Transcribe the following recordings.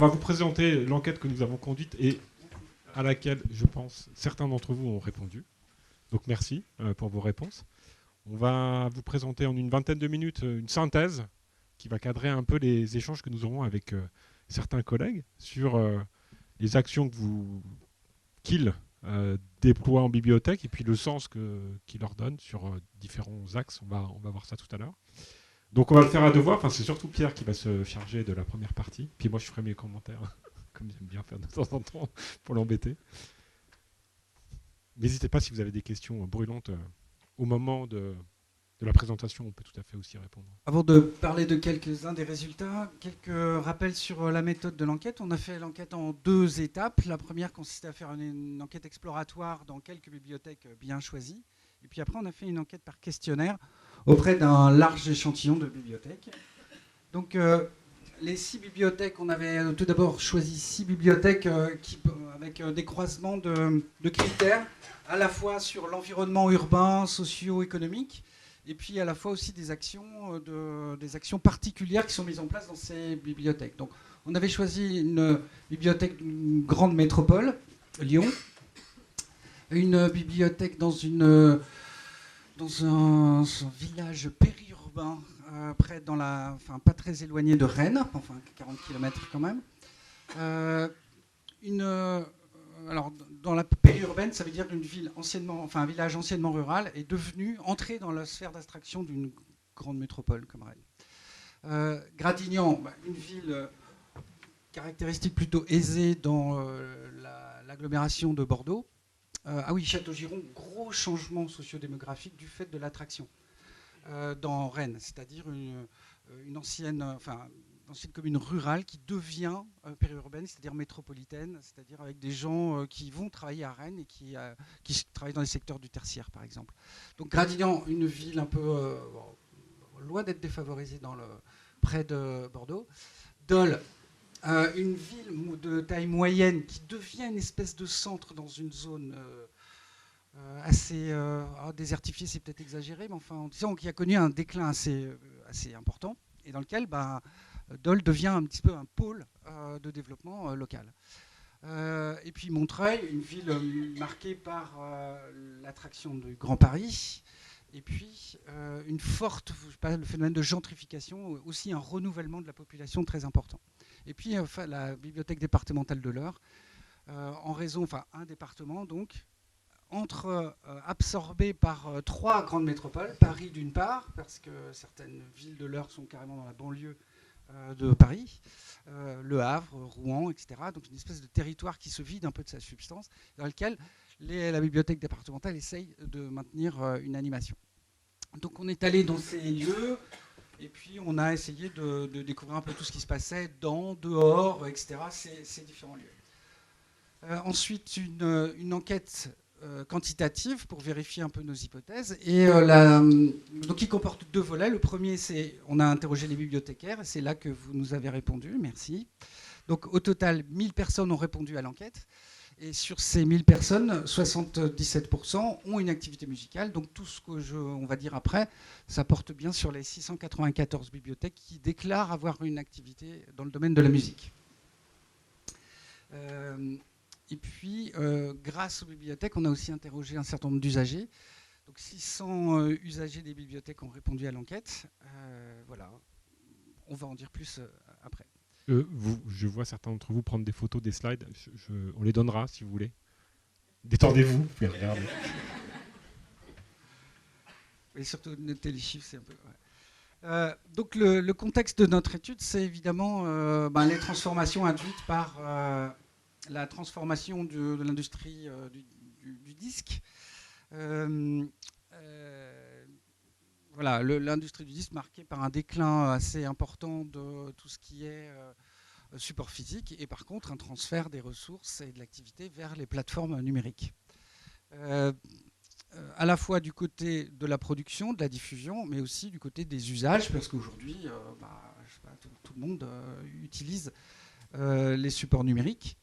On va vous présenter l'enquête que nous avons conduite et à laquelle, je pense, certains d'entre vous ont répondu. Donc merci pour vos réponses. On va vous présenter en une vingtaine de minutes une synthèse qui va cadrer un peu les échanges que nous aurons avec certains collègues sur les actions qu'ils déploient en bibliothèque et puis le sens qu'ils leur donnent sur différents axes. On va voir ça tout à l'heure. Donc on va le faire à deux voix. Enfin, c'est surtout Pierre qui va se charger de la première partie. Puis moi, je ferai mes commentaires, comme j'aime bien faire de temps en temps, pour l'embêter. N'hésitez pas si vous avez des questions brûlantes au moment de la présentation. On peut tout à fait aussi répondre. Avant de parler de quelques-uns des résultats, quelques rappels sur la méthode de l'enquête. On a fait l'enquête en 2 étapes. La première consistait à faire une enquête exploratoire dans quelques bibliothèques bien choisies. Et puis après, on a fait une enquête par questionnaire auprès d'un large échantillon de bibliothèques. Donc, les 6 bibliothèques, on avait tout d'abord choisi 6 bibliothèques avec des croisements de critères, à la fois sur l'environnement urbain, socio-économique, et puis à la fois aussi des actions particulières qui sont mises en place dans ces bibliothèques. Donc, on avait choisi une bibliothèque d'une grande métropole, Lyon, une bibliothèque dans un village périurbain, pas très éloigné de Rennes, enfin 40 km quand même. Alors, dans la périurbaine, ça veut dire un village anciennement rural est entré dans la sphère d'abstraction d'une grande métropole comme Rennes. Gradignan, une ville caractéristique plutôt aisée dans l'agglomération de Bordeaux. Châteaugiron, gros changement sociodémographique du fait de l'attraction dans Rennes, c'est-à-dire une ancienne commune rurale qui devient périurbaine, c'est-à-dire métropolitaine, c'est-à-dire avec des gens qui vont travailler à Rennes et qui travaillent dans les secteurs du tertiaire, par exemple. Donc Gradignan, une ville un peu loin d'être défavorisée près de Bordeaux. Dole, une ville de taille moyenne qui devient une espèce de centre dans une zone assez désertifiée, c'est peut-être exagéré, mais enfin, disons qu'il a connu un déclin assez important, et dans lequel Dole devient un petit peu un pôle de développement local. Et puis Montreuil, une ville marquée par l'attraction du Grand Paris, et puis le phénomène de gentrification, aussi un renouvellement de la population très important. Et puis la bibliothèque départementale de l'Eure, un département donc, absorbé par 3 grandes métropoles, Paris d'une part, parce que certaines villes de l'Eure sont carrément dans la banlieue de Paris, Le Havre, Rouen, etc. Donc une espèce de territoire qui se vide un peu de sa substance, dans lequel la bibliothèque départementale essaye de maintenir une animation. Donc on est allé dans ces lieux, et puis on a essayé de découvrir un peu tout ce qui se passait dehors, etc., ces différents lieux. Ensuite, une enquête quantitative pour vérifier un peu nos hypothèses. Et donc, il comporte 2 volets. Le premier, c'est on a interrogé les bibliothécaires, et c'est là que vous nous avez répondu. Merci. Donc, au total, 1000 personnes ont répondu à l'enquête. Et sur ces 1000 personnes, 77% ont une activité musicale. Donc, tout ce on va dire après, ça porte bien sur les 694 bibliothèques qui déclarent avoir une activité dans le domaine de la musique. Et puis, grâce aux bibliothèques, on a aussi interrogé un certain nombre d'usagers. Donc 600 usagers des bibliothèques ont répondu à l'enquête. Voilà, on va en dire plus après. Je vois certains d'entre vous prendre des photos des slides. On les donnera si vous voulez. Détendez-vous, vous pouvez regarder. Et surtout, noter les chiffres, c'est un peu... Ouais. Donc le contexte de notre étude, c'est évidemment les transformations induites par... la transformation de l'industrie du disque. L'industrie du disque marquée par un déclin assez important de tout ce qui est support physique, et par contre un transfert des ressources et de l'activité vers les plateformes numériques. À la fois du côté de la production, de la diffusion, mais aussi du côté des usages, parce qu'aujourd'hui, tout le monde utilise les supports numériques.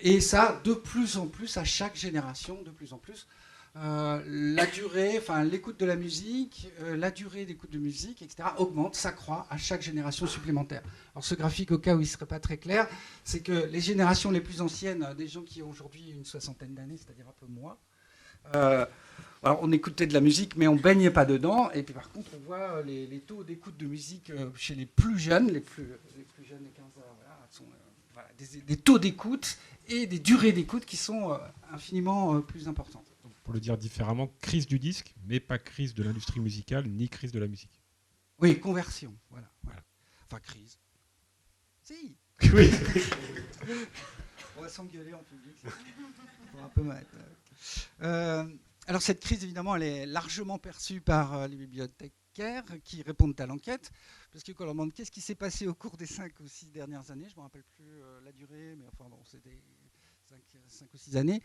Et ça, de plus en plus, à chaque génération, de plus en plus, la durée, enfin l'écoute de la musique, la durée d'écoute de musique, etc., augmente, s'accroît à chaque génération supplémentaire. Alors ce graphique, au cas où il ne serait pas très clair, c'est que les générations les plus anciennes, des gens qui ont aujourd'hui une soixantaine d'années, c'est-à-dire un peu moi, alors on écoutait de la musique, mais on ne baignait pas dedans. Et puis par contre, on voit les taux d'écoute de musique chez les plus jeunes, les plus jeunes des 15 ans, voilà, sont voilà, des taux d'écoute et des durées d'écoute qui sont infiniment plus importantes. Pour le dire différemment, crise du disque, mais pas crise de l'industrie musicale, ni crise de la musique. Oui, conversion, voilà. Enfin, crise. Si. Oui. On va s'engueuler en public. C'est un peu mal. Alors cette crise, évidemment, elle est largement perçue par les bibliothécaires qui répondent à l'enquête, parce que quand on leur demande qu'est-ce qui s'est passé au cours des 5 ou 6 dernières années, je ne me rappelle plus la durée, mais enfin bon, c'était 5 ou 6 années.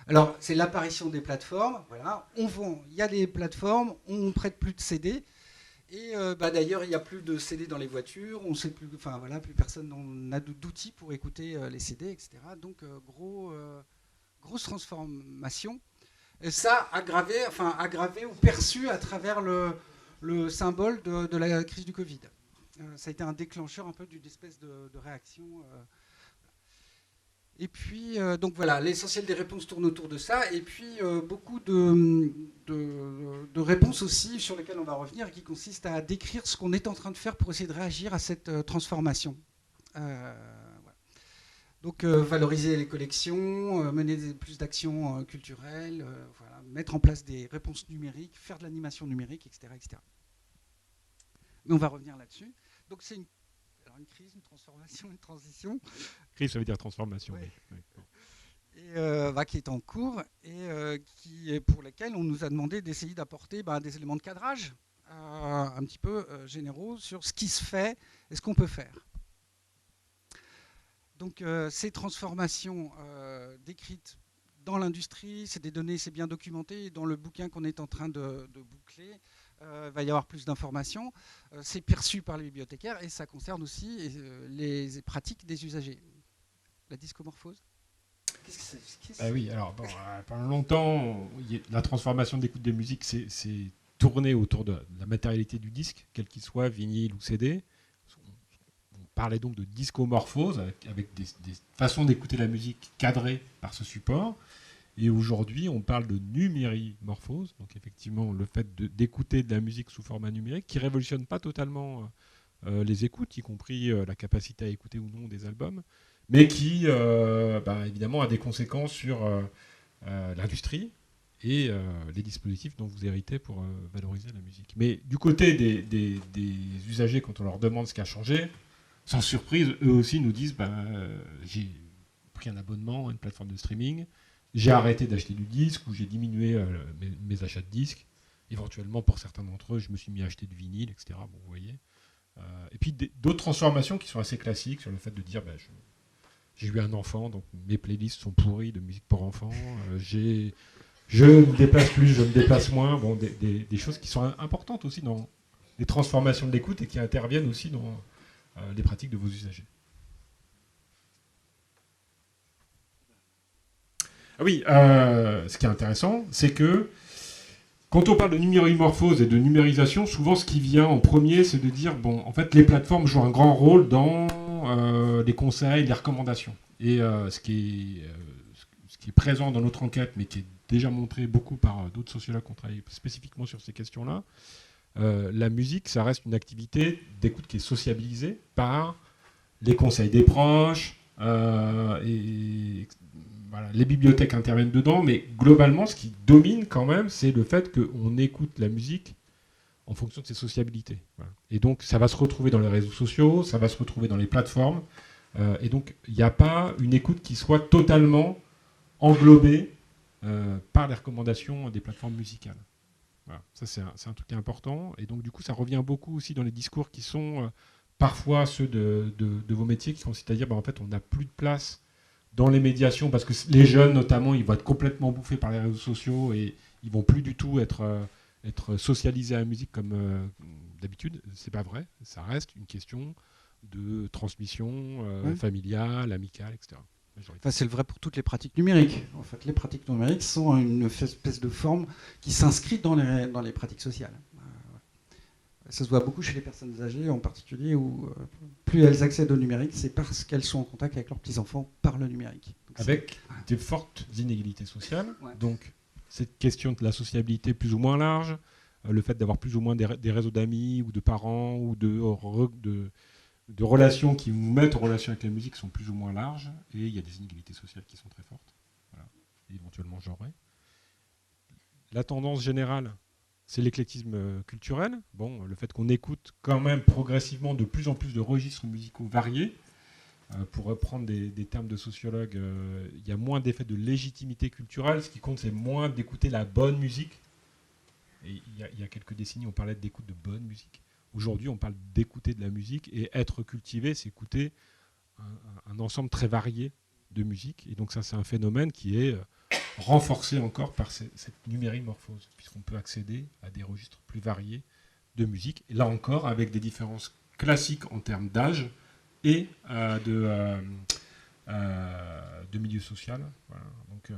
Alors, c'est l'apparition des plateformes. Voilà, on vend, il y a des plateformes, on ne prête plus de CD. Et d'ailleurs, il n'y a plus de CD dans les voitures, on sait plus, enfin voilà, plus personne n'a d'outils pour écouter les CD, etc. Donc, grosse transformation. Et ça aggravé ou perçu à travers le symbole de la crise du Covid. Ça a été un déclencheur un peu d'une espèce de réaction. Et puis, donc voilà, l'essentiel des réponses tourne autour de ça. Et puis, beaucoup de réponses aussi sur lesquelles on va revenir, qui consistent à décrire ce qu'on est en train de faire pour essayer de réagir à cette transformation. Voilà. Donc, valoriser les collections, mener plus d'actions culturelles, voilà, mettre en place des réponses numériques, faire de l'animation numérique, etc., etc. Mais on va revenir là-dessus. Donc, c'est une crise, une transformation, une transition. Crise, ça veut dire transformation. Ouais. Oui. Et, qui est en cours et pour laquelle on nous a demandé d'essayer d'apporter des éléments de cadrage un petit peu généraux sur ce qui se fait et ce qu'on peut faire. Donc ces transformations décrites dans l'industrie, c'est des données, c'est bien documenté. Dans le bouquin qu'on est en train de boucler, il va y avoir plus d'informations. C'est perçu par les bibliothécaires et ça concerne aussi les pratiques des usagers. La discomorphose. Oui, alors pendant longtemps, la transformation de l'écoute des musiques c'est tourné autour de la matérialité du disque, quel qu'il soit, vinyle ou CD. On parlait donc de discomorphose, avec des façons d'écouter la musique cadrées par ce support. Et aujourd'hui, on parle de numérimorphose, donc effectivement le fait d'écouter de la musique sous format numérique, qui ne révolutionne pas totalement les écoutes, y compris la capacité à écouter ou non des albums, mais qui évidemment a des conséquences sur l'industrie et les dispositifs dont vous héritez pour valoriser la musique. Mais du côté des usagers, quand on leur demande ce qui a changé, sans surprise, eux aussi nous disent j'ai pris un abonnement à une plateforme de streaming, j'ai arrêté d'acheter du disque ou j'ai diminué mes achats de disques. Éventuellement, pour certains d'entre eux, je me suis mis à acheter du vinyle, etc. Bon, vous voyez. Et puis d'autres transformations qui sont assez classiques sur le fait de dire j'ai eu un enfant, donc mes playlists sont pourries de musique pour enfants. Je me déplace plus, je me déplace moins. Bon, des choses qui sont importantes aussi dans les transformations de l'écoute et qui interviennent aussi dans les pratiques de vos usagers. Oui, ce qui est intéressant, c'est que quand on parle de numérimorphose et de numérisation, souvent ce qui vient en premier, c'est de dire en fait, les plateformes jouent un grand rôle dans les conseils, les recommandations. Et ce qui est présent dans notre enquête, mais qui est déjà montré beaucoup par d'autres sociologues qui ont travaillé spécifiquement sur ces questions-là, la musique, ça reste une activité d'écoute qui est sociabilisée par les conseils des proches, voilà, les bibliothèques interviennent dedans, mais globalement, ce qui domine quand même, c'est le fait qu'on écoute la musique en fonction de ses sociabilités. Voilà. Et donc, ça va se retrouver dans les réseaux sociaux, ça va se retrouver dans les plateformes, et donc, il n'y a pas une écoute qui soit totalement englobée par les recommandations des plateformes musicales. Voilà. Ça, c'est un truc important, et donc, du coup, ça revient beaucoup aussi dans les discours qui sont parfois ceux de vos métiers, qui consistent à dire, en fait, on n'a plus de place dans les médiations, parce que les jeunes, notamment, ils vont être complètement bouffés par les réseaux sociaux et ils vont plus du tout être socialisés à la musique comme d'habitude. C'est pas vrai. Ça reste une question de transmission familiale, amicale, etc. Enfin, c'est le vrai pour toutes les pratiques numériques. En fait, les pratiques numériques sont une espèce de forme qui s'inscrit dans les pratiques sociales. Ça se voit beaucoup chez les personnes âgées en particulier, où plus elles accèdent au numérique, c'est parce qu'elles sont en contact avec leurs petits-enfants par le numérique. Donc, avec des fortes inégalités sociales. Ouais. Donc, cette question de la sociabilité plus ou moins large, le fait d'avoir plus ou moins des réseaux d'amis ou de parents ou de relations qui nous mettent en relation avec la musique sont plus ou moins larges. Et il y a des inégalités sociales qui sont très fortes. Voilà. Et éventuellement genrées. La tendance générale, c'est l'éclectisme culturel. Bon, le fait qu'on écoute quand même progressivement de plus en plus de registres musicaux variés. Pour reprendre des termes de sociologues, il y a moins d'effet de légitimité culturelle. Ce qui compte, c'est moins d'écouter la bonne musique. Et il y a quelques décennies, on parlait d'écoute de bonne musique. Aujourd'hui, on parle d'écouter de la musique. Et être cultivé, c'est écouter un ensemble très varié de musique. Et donc ça, c'est un phénomène qui est renforcé encore par cette numérimorphose, puisqu'on peut accéder à des registres plus variés de musique. Et là encore, avec des différences classiques en termes d'âge et de milieu social. Voilà. Donc,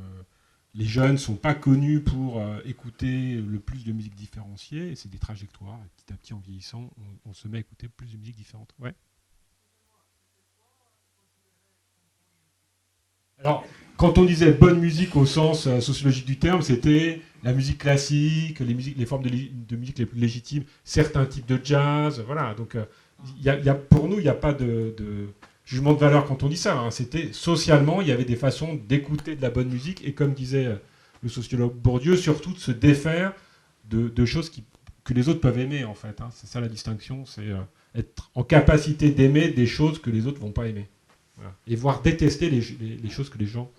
les jeunes ne sont pas connus pour écouter le plus de musique différenciée, et c'est des trajectoires. Et petit à petit, en vieillissant, on se met à écouter plus de musique différente. Ouais. Alors, quand on disait bonne musique au sens sociologique du terme, c'était la musique classique, les formes de musique les plus légitimes, certains types de jazz, voilà. Donc, pour nous, il n'y a pas de jugement de valeur quand on dit ça. Hein. C'était socialement, il y avait des façons d'écouter de la bonne musique, et comme disait le sociologue Bourdieu, surtout de se défaire de choses que les autres peuvent aimer, en fait. Hein. C'est ça la distinction, c'est être en capacité d'aimer des choses que les autres ne vont pas aimer. Voilà. Et voire détester les choses que les gens...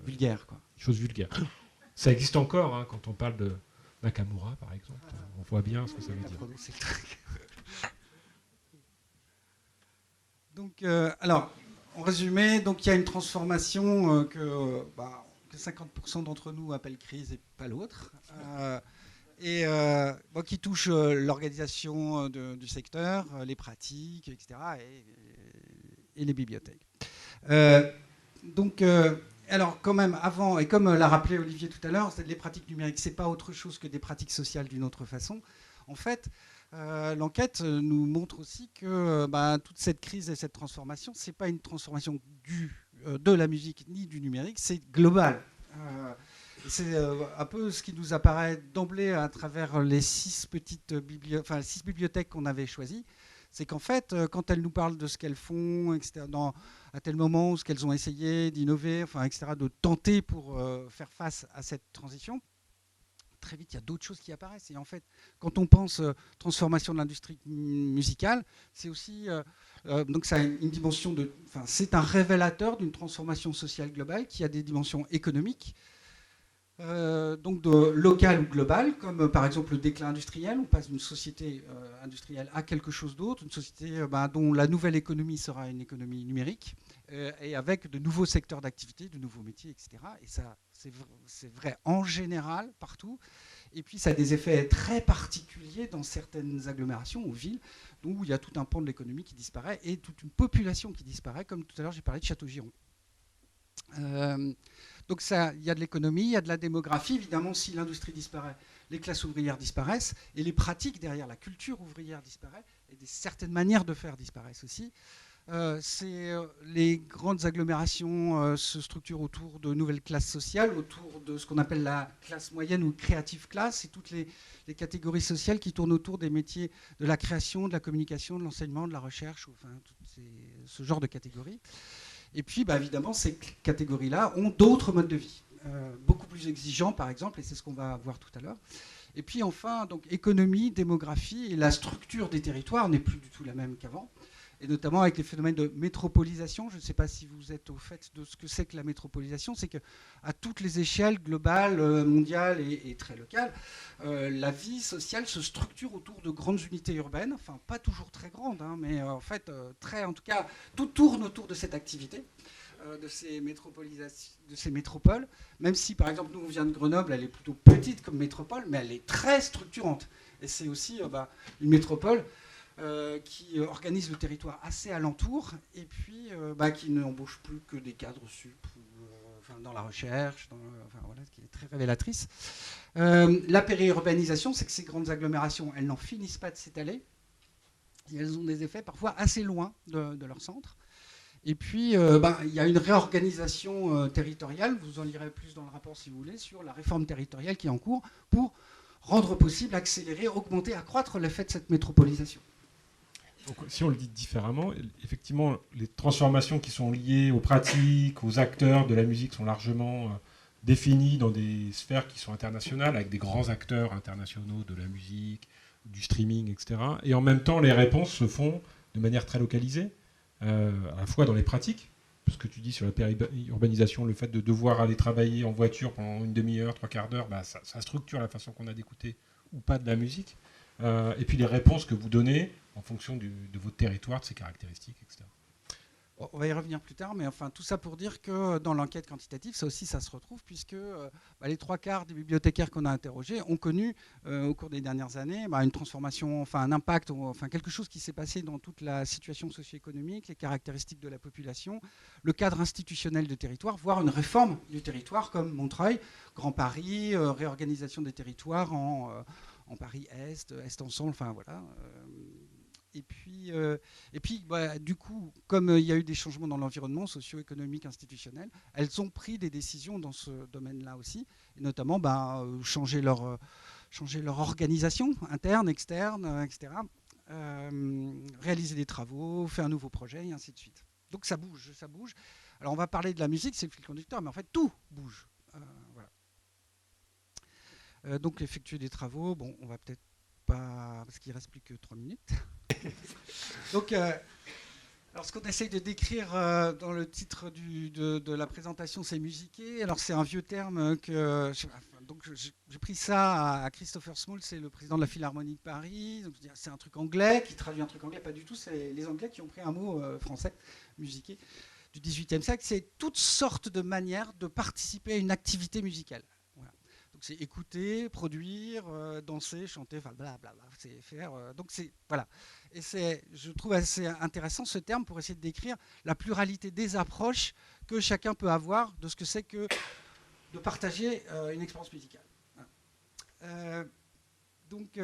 vulgaires, quoi. Choses vulgaires. Ça existe encore, hein, quand on parle de Nakamura, par exemple. On voit bien ce que ça veut dire. Donc, alors, en résumé, donc il y a une transformation que 50% d'entre nous appellent crise et pas l'autre, qui touche l'organisation du secteur, les pratiques, etc., et les bibliothèques. Alors quand même, avant, et comme l'a rappelé Olivier tout à l'heure, les pratiques numériques, c'est pas autre chose que des pratiques sociales d'une autre façon. En fait, l'enquête nous montre aussi que toute cette crise et cette transformation, c'est pas une transformation de la musique ni du numérique, c'est global. C'est un peu ce qui nous apparaît d'emblée à travers les 6 bibliothèques qu'on avait choisies. C'est qu'en fait, quand elles nous parlent de ce qu'elles font, etc., à tel moment où ce qu'elles ont essayé d'innover, etc., de tenter pour faire face à cette transition, très vite, il y a d'autres choses qui apparaissent. Et en fait, quand on pense transformation de l'industrie musicale, c'est aussi donc ça a une dimension c'est un révélateur d'une transformation sociale globale qui a des dimensions économiques. Donc de local ou global, comme par exemple le déclin industriel. On passe d'une société industrielle à quelque chose d'autre, une société dont la nouvelle économie sera une économie numérique, et avec de nouveaux secteurs d'activité, de nouveaux métiers, etc. Et ça, c'est vrai en général partout. Et puis ça a des effets très particuliers dans certaines agglomérations ou villes, où il y a tout un pan de l'économie qui disparaît et toute une population qui disparaît, comme tout à l'heure j'ai parlé de Château-Giron. Donc il y a de l'économie, il y a de la démographie. Évidemment, si l'industrie disparaît, les classes ouvrières disparaissent, et les pratiques derrière la culture ouvrière disparaissent, et certaines manières de faire disparaissent aussi. Les grandes agglomérations se structurent autour de nouvelles classes sociales, autour de ce qu'on appelle la classe moyenne ou creative class, et toutes les catégories sociales qui tournent autour des métiers de la création, de la communication, de l'enseignement, de la recherche, ce genre de catégories. Et puis, évidemment, ces catégories-là ont d'autres modes de vie, beaucoup plus exigeants, par exemple, et c'est ce qu'on va voir tout à l'heure. Et puis, enfin, donc, économie, démographie, et la structure des territoires n'est plus du tout la même qu'avant, et notamment avec les phénomènes de métropolisation. Je ne sais pas si vous êtes au fait de ce que c'est que la métropolisation. C'est qu'à toutes les échelles, globales, mondiales et très locales, la vie sociale se structure autour de grandes unités urbaines, enfin pas toujours très grandes, hein, mais en fait, en tout cas, tout tourne autour de cette activité, de ces métropoles, même si par exemple nous on vient de Grenoble, elle est plutôt petite comme métropole, mais elle est très structurante. Et c'est aussi une métropole. qui organisent le territoire assez alentour, et puis qui n'embauche plus que des cadres sup, dans la recherche, voilà, qui est très révélatrice. La périurbanisation, c'est que ces grandes agglomérations, elles n'en finissent pas de s'étaler, et elles ont des effets parfois assez loin de leur centre. Et puis, il y a une réorganisation territoriale, vous en lirez plus dans le rapport si vous voulez, sur la réforme territoriale qui est en cours pour rendre possible, accélérer, augmenter, accroître l'effet de cette métropolisation. Donc, si on le dit différemment, effectivement, les transformations qui sont liées aux pratiques, aux acteurs de la musique sont largement définies dans des sphères qui sont internationales, avec des grands acteurs internationaux de la musique, du streaming, etc. Et en même temps, les réponses se font de manière très localisée, à la fois dans les pratiques, ce que tu dis sur la périurbanisation, le fait de devoir aller travailler en voiture pendant une demi-heure, trois quarts d'heure, ça structure la façon qu'on a d'écouter ou pas de la musique. Et puis les réponses que vous donnez en fonction de votre territoire, de ses caractéristiques, etc. On va y revenir plus tard, mais enfin tout ça pour dire que dans l'enquête quantitative, ça aussi ça se retrouve, puisque les trois quarts des bibliothécaires qu'on a interrogés ont connu au cours des dernières années une transformation, un impact, quelque chose qui s'est passé dans toute la situation socio-économique, les caractéristiques de la population, le cadre institutionnel du territoire, voire une réforme du territoire comme Montreuil, Grand Paris, réorganisation des territoires en Paris-Est, Est-Ensemble, voilà. Et puis, du coup, comme il y a eu des changements dans l'environnement socio-économique, institutionnel, elles ont pris des décisions dans ce domaine-là aussi, et notamment changer leur organisation interne, externe, etc., réaliser des travaux, faire un nouveau projet, et ainsi de suite. Donc ça bouge, ça bouge. Alors on va parler de la musique, c'est le fil conducteur, mais en fait tout bouge. Voilà. Donc effectuer des travaux, on va peut-être pas, parce qu'il ne reste plus que 3 minutes. Donc, alors ce qu'on essaye de décrire dans le titre de la présentation, c'est musiquer. Alors c'est un vieux terme que j'ai pris ça à Christopher Small, c'est le président de la Philharmonie de Paris. Donc, c'est un truc anglais qui traduit un truc anglais, pas du tout. C'est les Anglais qui ont pris un mot français, musiquer, du XVIIIe siècle. C'est toutes sortes de manières de participer à une activité musicale. Donc c'est écouter, produire, danser, chanter, blablabla, c'est faire. Donc c'est voilà. Et je trouve assez intéressant ce terme pour essayer de décrire la pluralité des approches que chacun peut avoir de ce que c'est que de partager une expérience musicale. Donc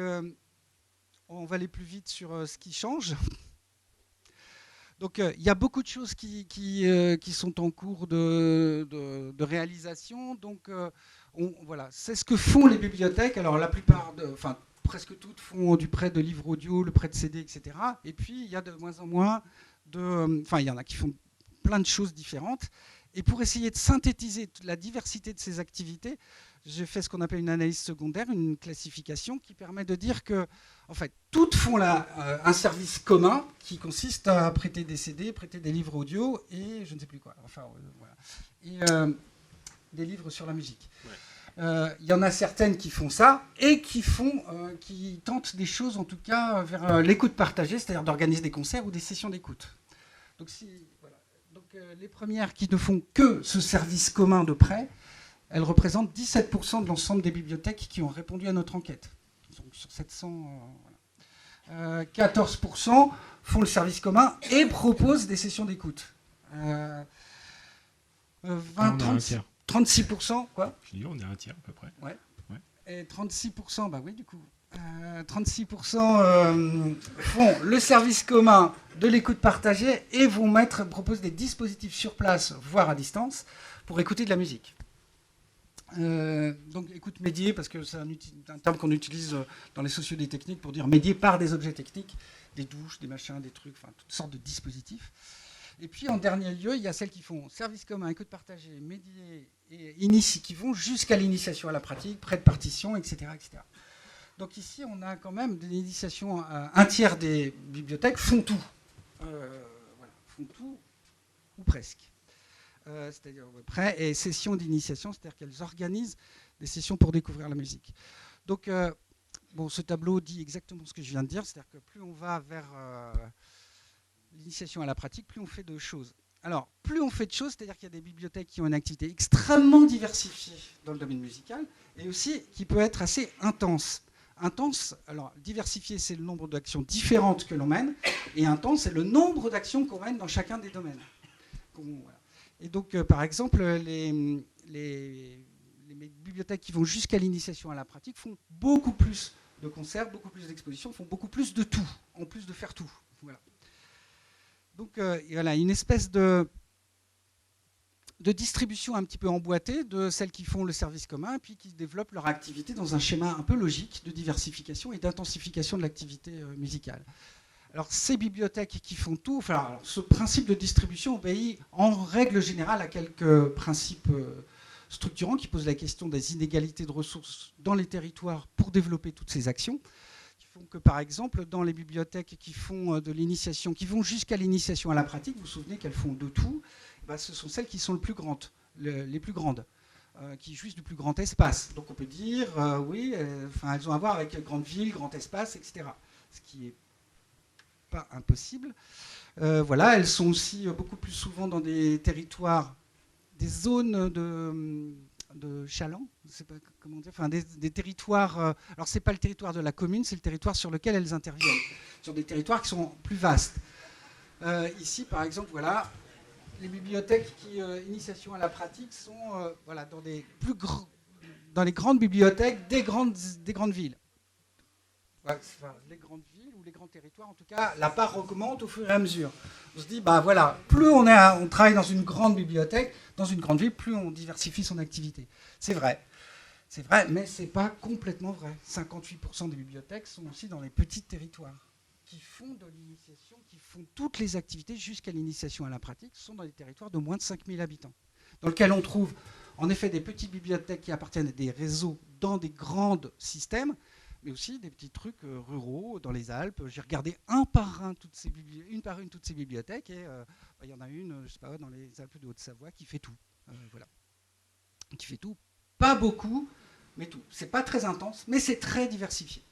on va aller plus vite sur ce qui change. Donc il y a beaucoup de choses qui sont en cours de réalisation. Donc voilà, c'est ce que font les bibliothèques. Alors la plupart, presque toutes font du prêt de livres audio, le prêt de CD, etc. Et puis il y a de moins en moins il y en a qui font plein de choses différentes. Et pour essayer de synthétiser toute la diversité de ces activités, j'ai fait ce qu'on appelle une analyse secondaire, une classification qui permet de dire que, en fait, toutes font un service commun qui consiste à prêter des CD, prêter des livres audio et je ne sais plus quoi. Voilà. Et des livres sur la musique. Ouais. Y en a certaines qui font ça et qui tentent des choses, en tout cas, vers l'écoute partagée, c'est-à-dire d'organiser des concerts ou des sessions d'écoute. Donc, les premières qui ne font que ce service commun de prêt, elles représentent 17% de l'ensemble des bibliothèques qui ont répondu à notre enquête. Donc, sur 700, 14% font le service commun et proposent des sessions d'écoute. 36%, quoi ? Je dis, on est à un tiers à peu près. Ouais. Et 36%, oui, du coup. 36% font le service commun de l'écoute partagée et proposent des dispositifs sur place, voire à distance, pour écouter de la musique. Donc écoute médiée, parce que c'est un terme qu'on utilise dans les sociaux des techniques pour dire médier par des objets techniques, des douches, des machins, des trucs, toutes sortes de dispositifs. Et puis en dernier lieu, il y a celles qui font service commun, écoute partagée, médier et qui vont jusqu'à l'initiation à la pratique, prêt de partition, etc., etc. Donc ici, on a quand même des initiations, un tiers des bibliothèques font tout. Font tout, ou presque. C'est-à-dire prêt et sessions d'initiation, c'est-à-dire qu'elles organisent des sessions pour découvrir la musique. Donc, ce tableau dit exactement ce que je viens de dire, c'est-à-dire que plus on va vers l'initiation à la pratique, plus on fait de choses. Alors, plus on fait de choses, c'est-à-dire qu'il y a des bibliothèques qui ont une activité extrêmement diversifiée dans le domaine musical, et aussi qui peut être assez intense. Intense, alors diversifié, c'est le nombre d'actions différentes que l'on mène, et intense, c'est le nombre d'actions qu'on mène dans chacun des domaines. Voilà. Et donc, par exemple, les bibliothèques qui vont jusqu'à l'initiation à la pratique font beaucoup plus de concerts, beaucoup plus d'expositions, font beaucoup plus de tout, en plus de faire tout. Voilà. Donc, voilà, une espèce de distribution un petit peu emboîtée de celles qui font le service commun, puis qui développent leur activité dans un schéma un peu logique de diversification et d'intensification de l'activité musicale. Alors, ces bibliothèques qui font tout, enfin, ce principe de distribution obéit en règle générale à quelques principes structurants qui posent la question des inégalités de ressources dans les territoires pour développer toutes ces actions, qui font que, par exemple, dans les bibliothèques qui font de l'initiation, qui vont jusqu'à l'initiation à la pratique, vous vous souvenez qu'elles font de tout, ce sont celles qui sont les plus grandes, qui jouissent du plus grand espace. Donc on peut dire, oui, elles ont à voir avec grande ville, grand espace, etc. Ce qui n'est pas impossible. Voilà, elles sont aussi beaucoup plus souvent dans des territoires, des zones de chaland, je ne sais pas comment dire, enfin des territoires. Alors c'est pas le territoire de la commune, c'est le territoire sur lequel elles interviennent, sur des territoires qui sont plus vastes. Ici, par exemple, voilà. Les bibliothèques qui, initiation à la pratique, sont voilà, dans les grandes bibliothèques des grandes villes. Ouais, enfin, les grandes villes ou les grands territoires, en tout cas, la part augmente au fur et à mesure. On se dit, voilà, plus on travaille dans une grande bibliothèque, dans une grande ville, plus on diversifie son activité. C'est vrai, mais ce n'est pas complètement vrai. 58% des bibliothèques sont aussi dans les petits territoires, qui font de l'initiation, qui font toutes les activités jusqu'à l'initiation à la pratique, sont dans des territoires de moins de 5000 habitants, dans lesquels on trouve en effet des petites bibliothèques qui appartiennent à des réseaux dans des grands systèmes, mais aussi des petits trucs ruraux dans les Alpes. J'ai regardé une par une toutes ces bibliothèques, et il y en a une, je sais pas, dans les Alpes de Haute-Savoie qui fait tout. Voilà. Qui fait tout, pas beaucoup, mais tout. C'est pas très intense, mais c'est très diversifié.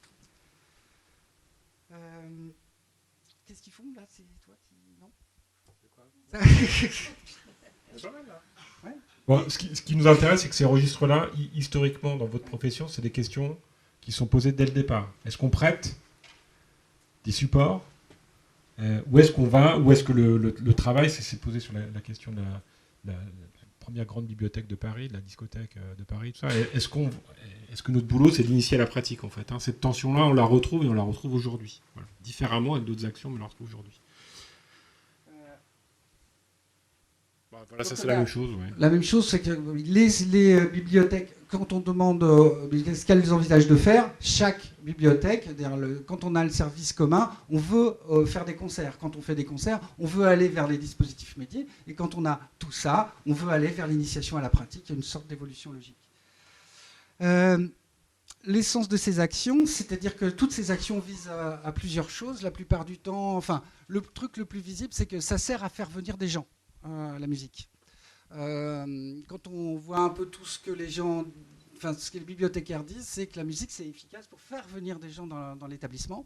Qu'est-ce qu'ils font là? C'est toi qui. Non. Ouais. Bon, ce qui nous intéresse, c'est que ces registres-là, historiquement, dans votre profession, c'est des questions qui sont posées dès le départ. Est-ce qu'on prête des supports? Où est-ce qu'on va? Où est-ce que le travail s'est posé sur la question de la première grande bibliothèque de Paris, de la discothèque de Paris, tout ça. Est-ce que notre boulot, c'est d'initier la pratique, en fait, hein? Cette tension-là, on la retrouve, et on la retrouve aujourd'hui. Voilà. Différemment, avec d'autres actions, mais on la retrouve aujourd'hui. Voilà, ça c'est la même chose. Ouais. La même chose, c'est que les bibliothèques, quand on demande ce qu'elles envisagent de faire, chaque bibliothèque, quand on a le service commun, on veut faire des concerts. Quand on fait des concerts, on veut aller vers les dispositifs médiés. Et quand on a tout ça, on veut aller vers l'initiation à la pratique. Il y a une sorte d'évolution logique. L'essence de ces actions, c'est-à-dire que toutes ces actions visent à plusieurs choses. La plupart du temps, enfin, le truc le plus visible, c'est que ça sert à faire venir des gens. La musique. Quand on voit un peu tout ce que les gens, enfin ce que les bibliothécaires disent, c'est que la musique c'est efficace pour faire venir des gens dans l'établissement,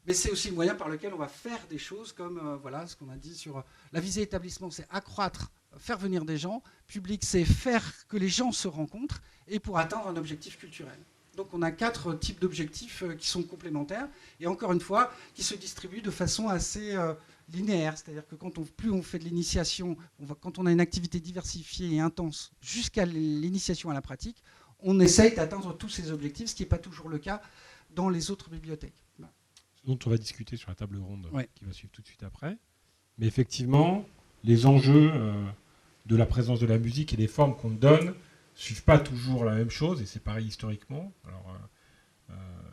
mais c'est aussi le moyen par lequel on va faire des choses comme voilà ce qu'on a dit sur la visée établissement, c'est accroître, faire venir des gens, public c'est faire que les gens se rencontrent et pour atteindre un objectif culturel. Donc on a 4 types d'objectifs qui sont complémentaires et encore une fois qui se distribuent de façon assez linéaire, c'est-à-dire que plus on fait de l'initiation, quand on a une activité diversifiée et intense jusqu'à l'initiation à la pratique, on essaye d'atteindre tous ces objectifs, ce qui n'est pas toujours le cas dans les autres bibliothèques. Ce dont on va discuter sur la table ronde qui va suivre tout de suite après. Mais effectivement, les enjeux de la présence de la musique et les formes qu'on donne ne suivent pas toujours la même chose, et c'est pareil historiquement. Alors,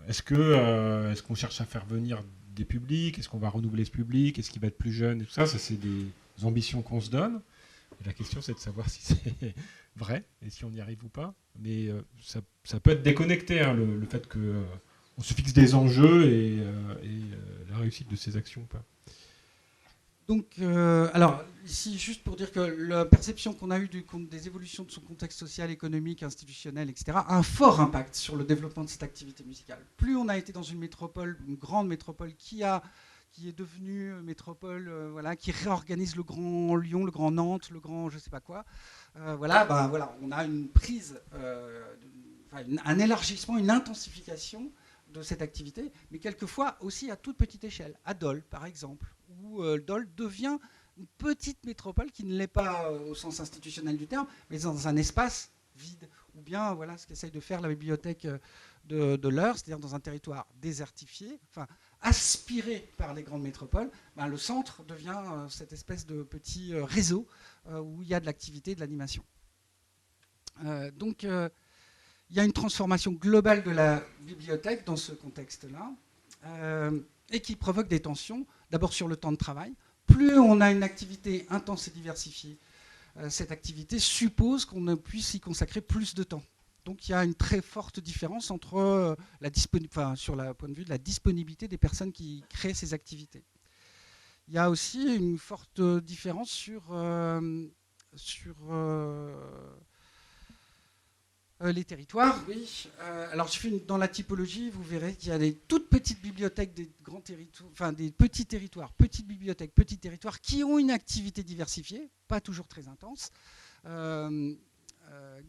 est-ce qu'on cherche à faire venir des publics? Est-ce qu'on va renouveler ce public? Est-ce qu'il va être plus jeune? Et tout ça, c'est des ambitions qu'on se donne. Et la question, c'est de savoir si c'est vrai et si on y arrive ou pas. Mais ça peut être déconnecté, hein, le fait qu'on se fixe des enjeux et la réussite de ces actions ou pas. Donc, alors, ici, juste pour dire que la perception qu'on a eue des évolutions de son contexte social, économique, institutionnel, etc., a un fort impact sur le développement de cette activité musicale. Plus on a été dans une métropole, une grande métropole qui est devenue métropole, voilà, qui réorganise le Grand Lyon, le Grand Nantes, le Grand je ne sais pas quoi, voilà, on a une prise, un élargissement, une intensification de cette activité, mais quelquefois aussi à toute petite échelle. À Dole, par exemple, où Dole devient une petite métropole qui ne l'est pas au sens institutionnel du terme, mais dans un espace vide. Ou bien, voilà ce qu'essaye de faire la bibliothèque de l'Eure, c'est-à-dire dans un territoire désertifié, enfin aspiré par les grandes métropoles, ben, le centre devient cette espèce de petit réseau où il y a de l'activité, de l'animation. Donc, il y a une transformation globale de la bibliothèque dans ce contexte-là, et qui provoque des tensions, d'abord sur le temps de travail. Plus on a une activité intense et diversifiée, cette activité suppose qu'on puisse y consacrer plus de temps. Donc il y a une très forte différence entre sur le point de vue de la disponibilité des personnes qui créent ces activités. Il y a aussi une forte différence sur les territoires, oui. Alors, dans la typologie, vous verrez qu'il y a des toutes petites bibliothèques, des grands territoires, enfin des petits territoires, petites bibliothèques, petits territoires qui ont une activité diversifiée, pas toujours très intense.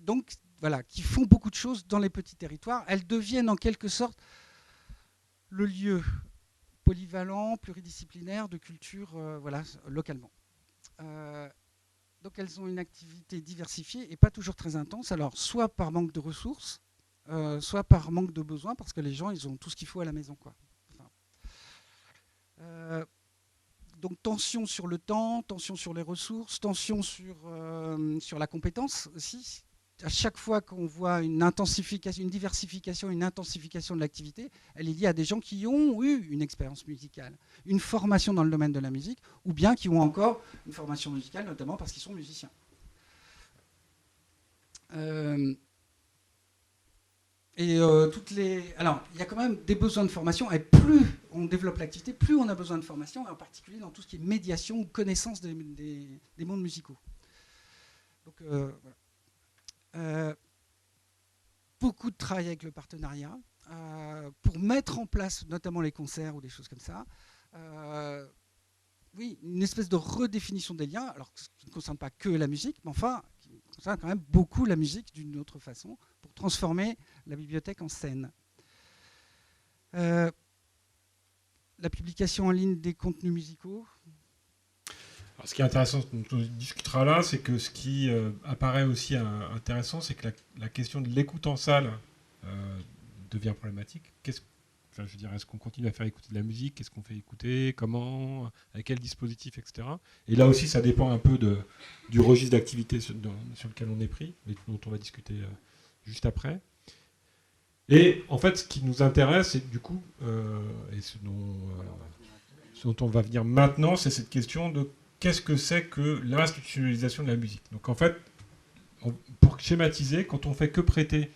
Donc, voilà, qui font beaucoup de choses dans les petits territoires. Elles deviennent en quelque sorte le lieu polyvalent, pluridisciplinaire de culture, voilà, localement. Donc elles ont une activité diversifiée et pas toujours très intense, alors soit par manque de ressources, soit par manque de besoins, parce que les gens, ils ont tout ce qu'il faut à la maison, quoi. Enfin, donc tension sur le temps, tension sur les ressources, tension sur la compétence aussi. À chaque fois qu'on voit une intensification, une diversification, une intensification de l'activité, elle est liée à des gens qui ont eu une expérience musicale, une formation dans le domaine de la musique, ou bien qui ont encore une formation musicale, notamment parce qu'ils sont musiciens. Alors, il y a quand même des besoins de formation, et plus on développe l'activité, plus on a besoin de formation, et en particulier dans tout ce qui est médiation ou connaissance des mondes musicaux. Donc, voilà. Beaucoup de travail avec le partenariat pour mettre en place notamment les concerts ou des choses comme ça. Oui, une espèce de redéfinition des liens, alors qui ne concerne pas que la musique, mais enfin, qui concerne quand même beaucoup la musique d'une autre façon, pour transformer la bibliothèque en scène. La publication en ligne des contenus musicaux. Alors, ce qui est intéressant, dont on discutera là, c'est que ce qui apparaît aussi intéressant, c'est que la question de l'écoute en salle devient problématique. Je veux dire, est-ce qu'on continue à faire écouter de la musique? Qu'est-ce qu'on fait écouter? Comment? Avec quel dispositif, etc. Et là aussi, ça dépend un peu du registre d'activité sur lequel on est pris, et dont on va discuter juste après. Et en fait, ce qui nous intéresse, c'est du coup, et ce dont on va venir maintenant, c'est cette question de qu'est-ce que c'est que l'institutionnalisation de la musique. Donc en fait, pour schématiser, quand on fait que prêter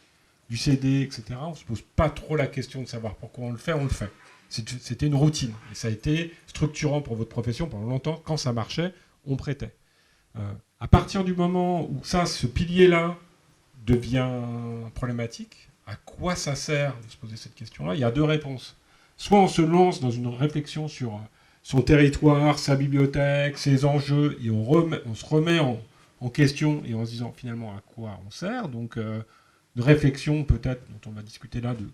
du CD, etc., on ne se pose pas trop la question de savoir pourquoi on le fait. C'était une routine. Et ça a été structurant pour votre profession pendant longtemps. Quand ça marchait, on prêtait. À partir du moment où ce pilier-là devient problématique, à quoi ça sert de se poser cette question-là? Il y a deux réponses. Soit on se lance dans une réflexion sur son territoire, sa bibliothèque, ses enjeux, et on se remet en question et en se disant finalement à quoi on sert. Donc une réflexion peut-être dont on va discuter là de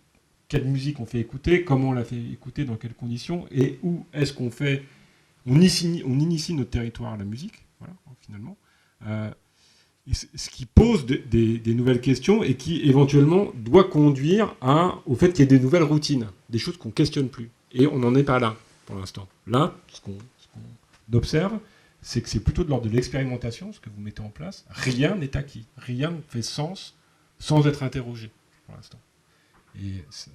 quelle musique on fait écouter, comment on la fait écouter, dans quelles conditions, et où est-ce qu'on initie notre territoire à la musique, voilà, finalement. Ce qui pose des nouvelles questions et qui éventuellement doit conduire au fait qu'il y ait des nouvelles routines, des choses qu'on ne questionne plus. Et on n'en est pas là pour l'instant. Là, ce qu'on observe, c'est que c'est plutôt de l'ordre de l'expérimentation, ce que vous mettez en place. Rien n'est acquis, rien ne fait sens sans être interrogé pour l'instant. Et c'est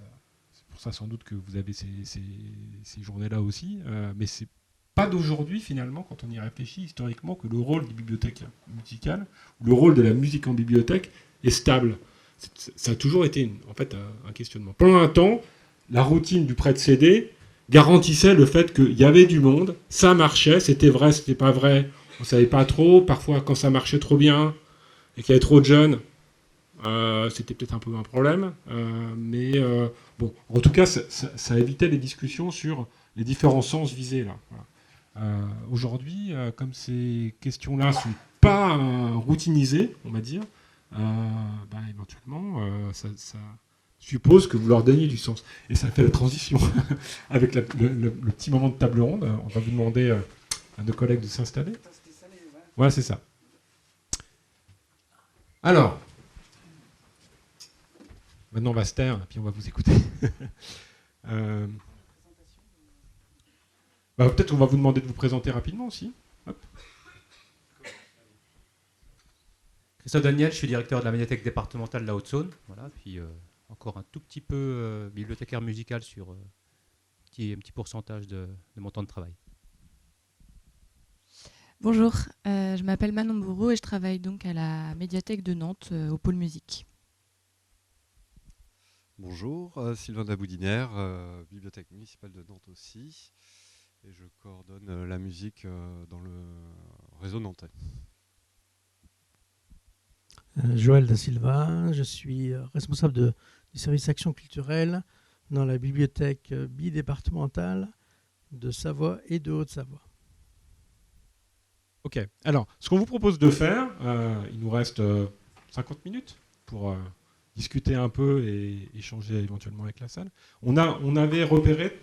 pour ça sans doute que vous avez ces journées-là aussi, mais c'est pas d'aujourd'hui finalement, quand on y réfléchit historiquement, que le rôle des bibliothèques musicales, ou le rôle de la musique en bibliothèque est stable. Ça a toujours été en fait un questionnement. Pendant un temps, la routine du prêt de CD garantissait le fait qu'il y avait du monde, ça marchait, c'était vrai, c'était pas vrai, on savait pas trop, parfois quand ça marchait trop bien et qu'il y avait trop de jeunes, c'était peut-être un peu un problème, mais bon, en tout cas, ça évitait les discussions sur les différents sens visés là. Voilà. Aujourd'hui, comme ces questions-là ne sont pas routinisées, on va dire, éventuellement, suppose que vous leur donniez du sens. Et ça fait la transition avec le petit moment de table ronde. On va vous demander à nos collègues de s'installer. Voilà, c'est ça. Alors, maintenant on va se taire, puis on va vous écouter. Peut-être on va vous demander de vous présenter rapidement aussi. Hop. Christophe Daniel, je suis directeur de la médiathèque départementale de la Haute-Saône. Voilà, puis encore un tout petit peu bibliothécaire musical sur un petit pourcentage de mon temps de travail. Bonjour, je m'appelle Manon Bourreau et je travaille donc à la médiathèque de Nantes au pôle musique. Bonjour, Sylvain Daboudiner, bibliothèque municipale de Nantes aussi, et je coordonne la musique dans le réseau nantais. Joël Da Silva, je suis responsable du service action culturelle dans la bibliothèque bidépartementale de Savoie et de Haute-Savoie. Ok, alors ce qu'on vous propose de faire, il nous reste 50 minutes pour discuter un peu et échanger éventuellement avec la salle. On avait repéré,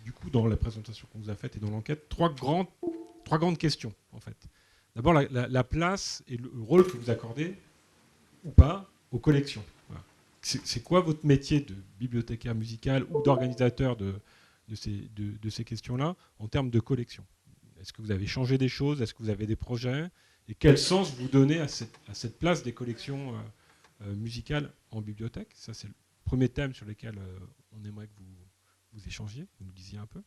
du coup, dans la présentation qu'on vous a faite et dans l'enquête, trois grandes questions, en fait. D'abord, la place et le rôle que vous accordez, ou pas, aux collections. Voilà. C'est quoi votre métier de bibliothécaire musical ou d'organisateur de ces questions-là en termes de collection? Est-ce que vous avez changé des choses? Est-ce que vous avez des projets? Et quel sens vous donnez à cette place des collections musicales en bibliothèque? Ça, c'est le premier thème sur lequel on aimerait que vous échangiez, vous nous disiez un peu.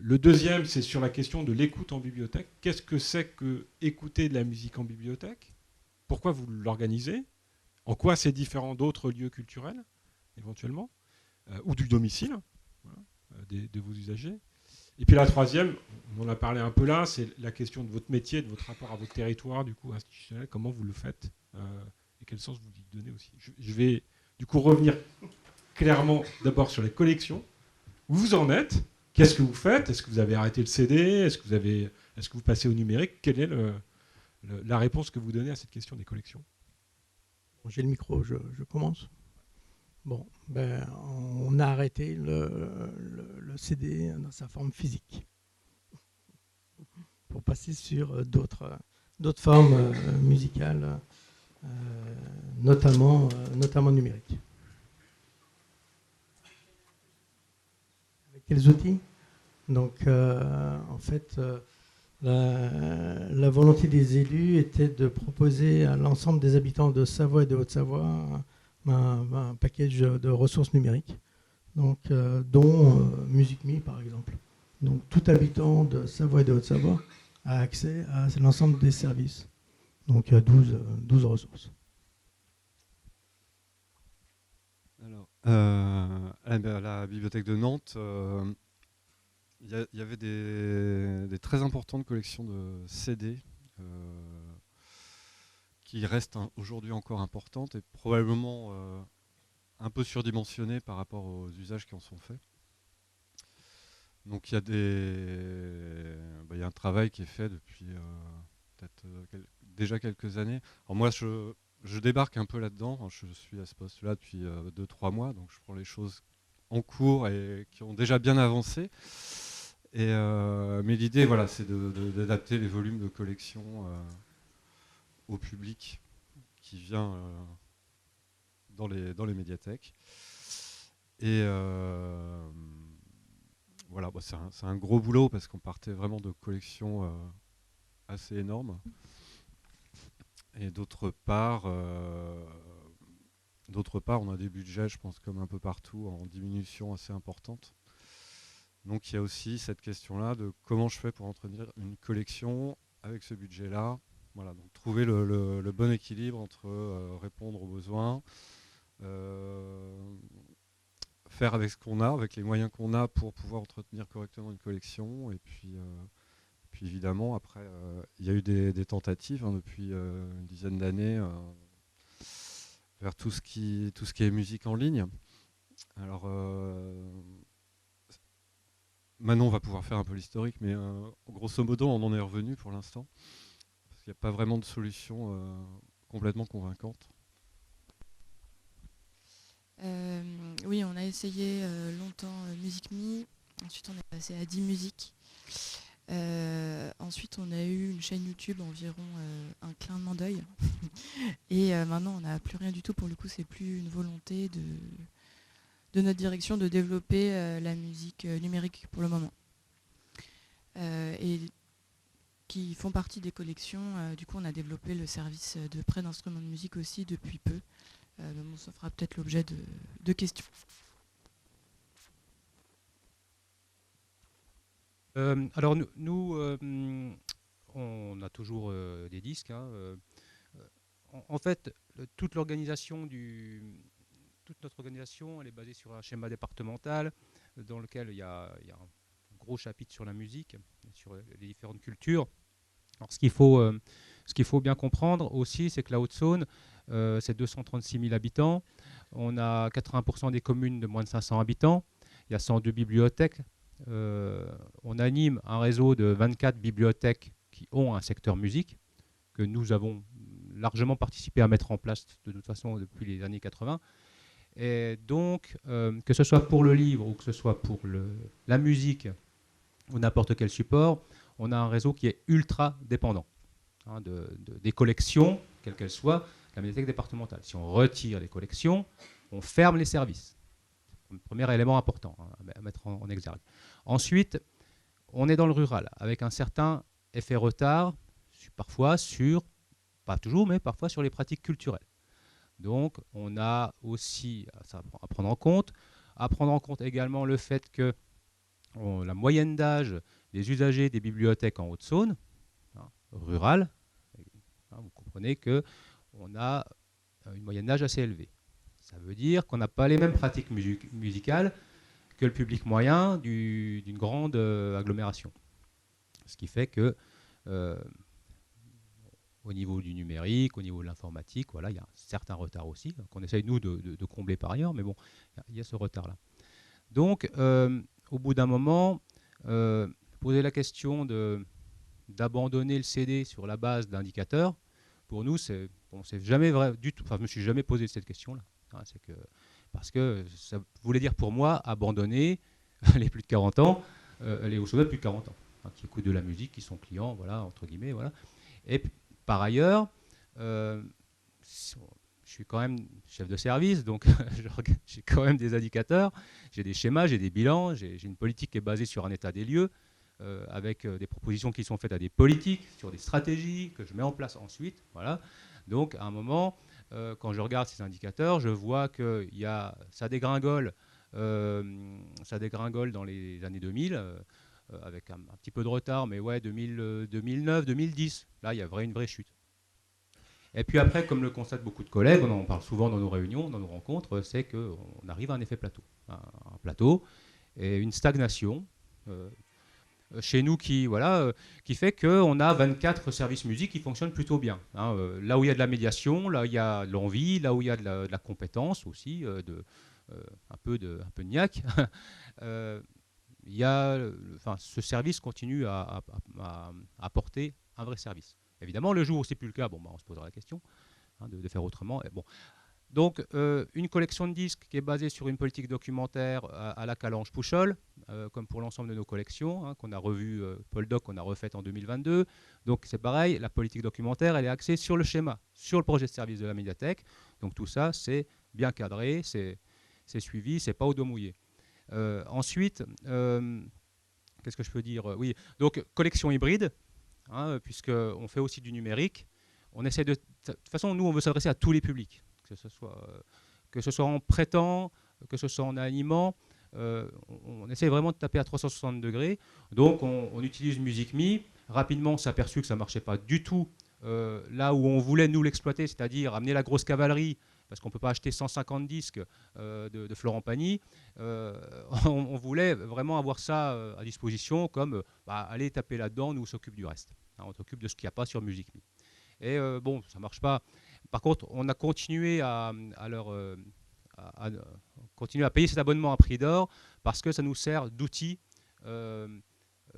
Le deuxième, c'est sur la question de l'écoute en bibliothèque. Qu'est-ce que c'est que écouter de la musique en bibliothèque? Pourquoi vous l'organisez? En quoi c'est différent d'autres lieux culturels, éventuellement, ou du domicile, voilà, de vos usagers? Et puis la troisième, on en a parlé un peu là, c'est la question de votre métier, de votre rapport à votre territoire, du coup, institutionnel. Comment vous le faites et quel sens vous y donnez aussi. Je vais, du coup, revenir clairement d'abord sur les collections. Où vous en êtes? Qu'est-ce que vous faites? Est-ce que vous avez arrêté le CD? Est-ce que vous passez au numérique? Quelle est la réponse que vous donnez à cette question des collections? J'ai le micro, je commence. Bon, on a arrêté le CD dans sa forme physique pour passer sur d'autres formes musicales, notamment numériques. Avec quels outils? Donc, en fait, la volonté des élus était de proposer à l'ensemble des habitants de Savoie et de Haute-Savoie un package de ressources numériques, donc, dont MusicMe par exemple. Donc tout habitant de Savoie et de Haute-Savoie a accès à l'ensemble des services. Donc il y a 12 ressources. Alors, à la bibliothèque de Nantes, il y avait des très importantes collections de CD qui restent aujourd'hui encore importantes et probablement un peu surdimensionnées par rapport aux usages qui en sont faits. Donc il y a un travail qui est fait depuis peut-être déjà quelques années. Alors moi je débarque un peu là-dedans, je suis à ce poste-là depuis 2-3 mois, donc je prends les choses en cours et qui ont déjà bien avancé. Mais l'idée, voilà, c'est d'adapter les volumes de collection au public qui vient dans les médiathèques. Et voilà, c'est un gros boulot parce qu'on partait vraiment de collections assez énormes. Et d'autre part, on a des budgets, je pense, comme un peu partout, en diminution assez importante. Donc il y a aussi cette question-là de comment je fais pour entretenir une collection avec ce budget-là. Voilà, donc trouver le bon équilibre entre répondre aux besoins, faire avec ce qu'on a, avec les moyens qu'on a pour pouvoir entretenir correctement une collection. Et puis évidemment, après, il y a eu des tentatives depuis une dizaine d'années vers tout ce qui est musique en ligne. Alors, Manon va pouvoir faire un peu l'historique, mais grosso modo, on en est revenu pour l'instant. Parce qu'il n'y a pas vraiment de solution complètement convaincante. Oui, on a essayé longtemps MusicMe. Ensuite, on est passé à 10 Music. Ensuite, on a eu une chaîne YouTube environ un clin d'œil. Et maintenant, on n'a plus rien du tout. Pour le coup, c'est plus une volonté de notre direction de développer la musique numérique pour le moment. Et qui font partie des collections. Du coup, on a développé le service de prêt d'instruments de musique aussi depuis peu. Mais bon, ça fera peut-être l'objet de questions. Alors nous, on a toujours des disques. En fait, toute notre organisation, elle est basée sur un schéma départemental dans lequel il y a un gros chapitre sur la musique, sur les différentes cultures. Alors, ce qu'il faut bien comprendre aussi, c'est que la Haute-Saône, c'est 236 000 habitants. On a 80% des communes de moins de 500 habitants. Il y a 102 bibliothèques. On anime un réseau de 24 bibliothèques qui ont un secteur musique, que nous avons largement participé à mettre en place de toute façon depuis les années 80. Et donc, que ce soit pour le livre ou que ce soit pour la musique ou n'importe quel support, on a un réseau qui est ultra dépendant des collections, quelles qu'elles soient, de la médiathèque départementale. Si on retire les collections, on ferme les services. Premier élément important à mettre en exergue. Ensuite, on est dans le rural, avec un certain effet retard, parfois pas toujours, mais parfois sur les pratiques culturelles. Donc, on a aussi ça à prendre en compte. À prendre en compte également le fait que la moyenne d'âge des usagers des bibliothèques en Haute-Saône, rurale, vous comprenez qu'on a une moyenne d'âge assez élevée. Ça veut dire qu'on n'a pas les mêmes pratiques musicales que le public moyen d'une grande agglomération. Ce qui fait que au niveau du numérique, au niveau de l'informatique, voilà, il y a un certain retard aussi, qu'on essaye nous de combler par ailleurs, mais bon, il y a ce retard-là. Donc, au bout d'un moment, poser la question d'abandonner le CD sur la base d'indicateurs, pour nous, c'est jamais vrai du tout. Enfin, je me suis jamais posé cette question-là. Parce que ça voulait dire pour moi abandonner les plus de 40 ans, les Haut-Saônais de plus de 40 ans, qui écoutent de la musique, qui sont clients, voilà, entre guillemets, voilà. Et par ailleurs, je suis quand même chef de service, donc j'ai quand même des indicateurs, j'ai des schémas, j'ai des bilans, j'ai une politique qui est basée sur un état des lieux, avec des propositions qui sont faites à des politiques, sur des stratégies que je mets en place ensuite. Voilà. Donc à un moment, quand je regarde ces indicateurs, je vois que ça dégringole dans les années 2000, avec un petit peu de retard, mais ouais, 2009, 2010, là il y a une vraie chute. Et puis après, comme le constatent beaucoup de collègues, on en parle souvent dans nos réunions, dans nos rencontres, c'est qu'on arrive à un effet plateau. Un plateau et une stagnation chez nous qui fait qu'on a 24 services musique qui fonctionnent plutôt bien. Là où il y a de la médiation, là où il y a de l'envie, là où il y a de la compétence aussi, un peu de niaque, ce service continue à apporter un vrai service. Évidemment, le jour où ce n'est plus le cas, on se posera la question de faire autrement. Et bon. Donc, une collection de disques qui est basée sur une politique documentaire à la Calange Pouchol, comme pour l'ensemble de nos collections, qu'on a revu, Paul Doc, qu'on a refaite en 2022. Donc, c'est pareil, la politique documentaire, elle est axée sur le schéma, sur le projet de service de la médiathèque. Donc, tout ça, c'est bien cadré, c'est suivi, c'est pas au dos mouillé. Ensuite, qu'est-ce que je peux dire ? Oui, donc, collection hybride, puisqu'on fait aussi du numérique. On essaie de toute façon, nous, on veut s'adresser à tous les publics. Que ce soit en prêtant, que ce soit en animant, on essaie vraiment de taper à 360 degrés. Donc on utilise MusicMe. Rapidement, on s'est aperçu que ça ne marchait pas du tout là où on voulait nous l'exploiter, c'est-à-dire amener la grosse cavalerie, parce qu'on ne peut pas acheter 150 disques de Florent Pagny. On voulait vraiment avoir ça à disposition, comme allez taper là-dedans, nous on s'occupe du reste. On s'occupe de ce qu'il n'y a pas sur MusicMe. Et ça ne marche pas. Par contre, on a continué continuer à payer cet abonnement à prix d'or parce que ça nous sert d'outil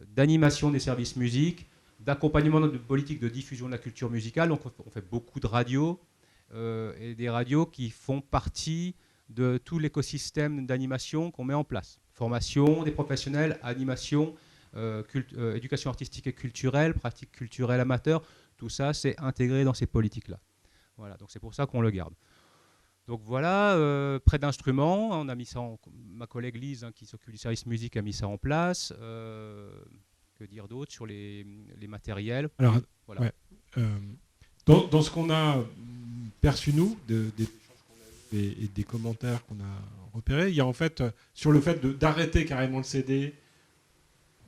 d'animation des services musique, d'accompagnement de politique de diffusion de la culture musicale. Donc on fait beaucoup de radios et des radios qui font partie de tout l'écosystème d'animation qu'on met en place. Formation des professionnels, animation, éducation artistique et culturelle, pratiques culturelles amateurs, tout ça c'est intégré dans ces politiques-là. Voilà, donc c'est pour ça qu'on le garde. Donc voilà, près d'instruments, on a mis ça ma collègue Lise, qui s'occupe du service musique, a mis ça en place. Que dire d'autre sur les matériels? Alors, voilà. Ouais, dans ce qu'on a perçu, nous, et des commentaires qu'on a repérés, il y a en fait, sur le fait d'arrêter carrément le CD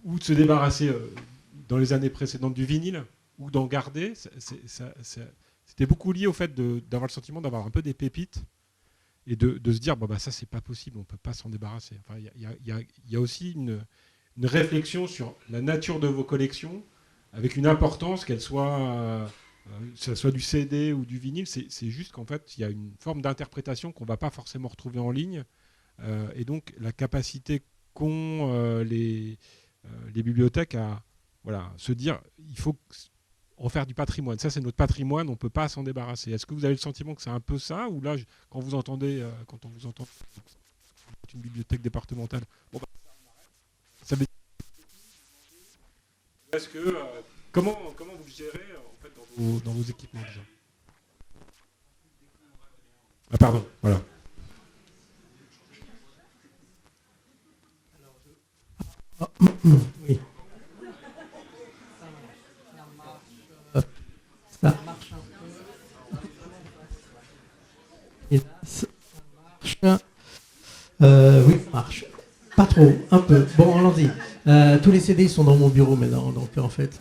ou de se débarrasser dans les années précédentes du vinyle ou d'en garder, c'était beaucoup lié au fait d'avoir le sentiment d'avoir un peu des pépites et de se dire, bon, bah, ça, c'est pas possible, on ne peut pas s'en débarrasser. Enfin, il y a aussi une réflexion sur la nature de vos collections, avec une importance, que ce soit du CD ou du vinyle, c'est juste qu'en fait, il y a une forme d'interprétation qu'on ne va pas forcément retrouver en ligne. Et donc, la capacité qu'ont les bibliothèques à se dire, il faut en faire du patrimoine. Ça, c'est notre patrimoine, on ne peut pas s'en débarrasser. Est-ce que vous avez le sentiment que c'est un peu ça? Ou là, quand on vous entend une bibliothèque départementale, bon, bah, ça veut dire... Est-ce que... Comment vous gérez en fait, dans vos équipements déjà? Ah pardon, voilà. Oui. Ça marche un peu. Ça marche. Oui, ça marche. Pas trop, un peu. Bon, allons-y. Tous les CD sont dans mon bureau maintenant, donc en fait...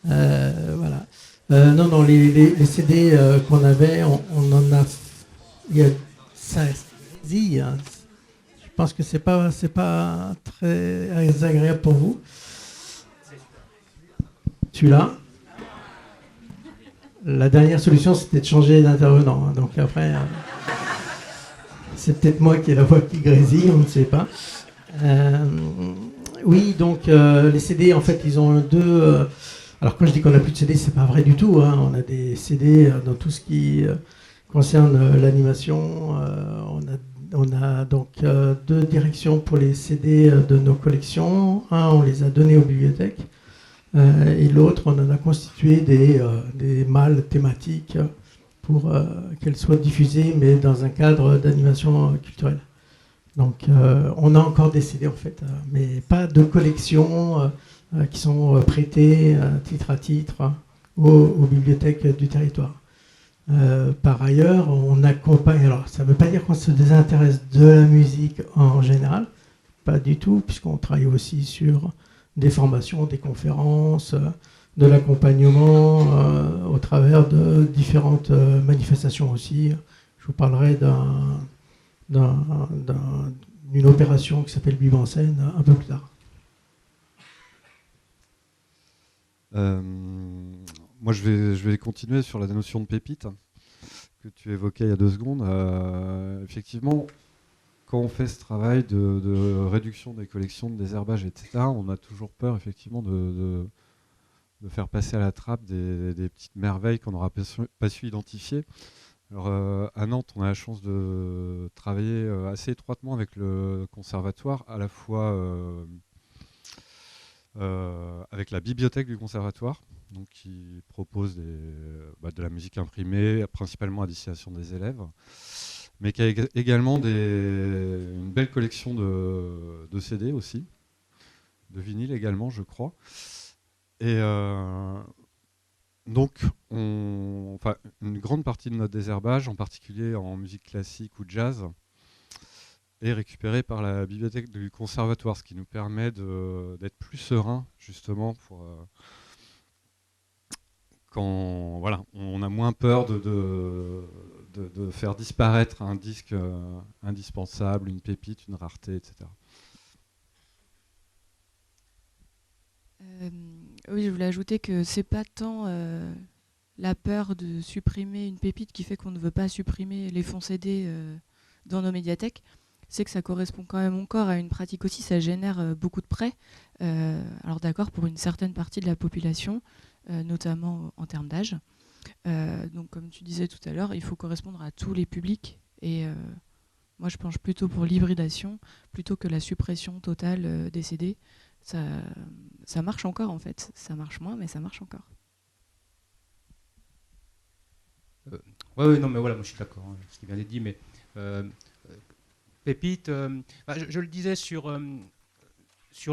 voilà. Non, les CD qu'on avait, on en a... Ça grésille. Hein. Je pense que c'est pas très agréable pour vous. Celui-là. La dernière solution, c'était de changer d'intervenant. Hein. Donc après, c'est peut-être moi qui ai la voix qui grésille, on ne sait pas. Oui, donc les CD, en fait, ils ont deux... alors quand je dis qu'on n'a plus de CD, c'est pas vrai du tout. Hein. On a des CD dans tout ce qui concerne l'animation. On a donc deux directions pour les CD de nos collections. Un, on les a donnés aux bibliothèques. Et l'autre, on en a constitué des malles thématiques pour qu'elles soient diffusées, mais dans un cadre d'animation culturelle. Donc on a encore des CD en fait, mais pas de collections qui sont prêtées titre à titre aux bibliothèques du territoire. Par ailleurs, on accompagne, alors ça ne veut pas dire qu'on se désintéresse de la musique en général, pas du tout, puisqu'on travaille aussi sur des formations, des conférences, de l'accompagnement au travers de différentes manifestations aussi. Je vous parlerai d'une opération qui s'appelle Vive en scène un peu plus tard. Moi, je vais continuer sur la notion de pépite que tu évoquais il y a 2 secondes. Effectivement, quand on fait ce travail de réduction des collections, de désherbage, etc., on a toujours peur effectivement de faire passer à la trappe des petites merveilles qu'on n'aura pas su identifier. Alors, à Nantes, on a la chance de travailler assez étroitement avec le conservatoire, à la fois avec la bibliothèque du conservatoire, donc qui propose de la musique imprimée, principalement à destination des élèves, mais qui a également une belle collection de CD aussi, de vinyle également, je crois. Et donc, une grande partie de notre désherbage, en particulier en musique classique ou jazz, est récupérée par la bibliothèque du conservatoire, ce qui nous permet d'être plus serein, justement, pour quand on a moins peur de faire disparaître un disque indispensable, une pépite, une rareté, etc. Oui, je voulais ajouter que c'est pas tant la peur de supprimer une pépite qui fait qu'on ne veut pas supprimer les fonds CD dans nos médiathèques. C'est que ça correspond quand même encore à une pratique aussi, ça génère beaucoup de prêts. Alors d'accord, pour une certaine partie de la population, notamment en termes d'âge. Donc comme tu disais tout à l'heure, il faut correspondre à tous les publics Et moi, je penche plutôt pour l'hybridation, plutôt que la suppression totale des CD. Ça marche encore, en fait. Ça marche moins, mais ça marche encore. Oui, non, mais voilà, moi je suis d'accord, hein, ce qui vient d'être dit, mais Pépite, je le disais sur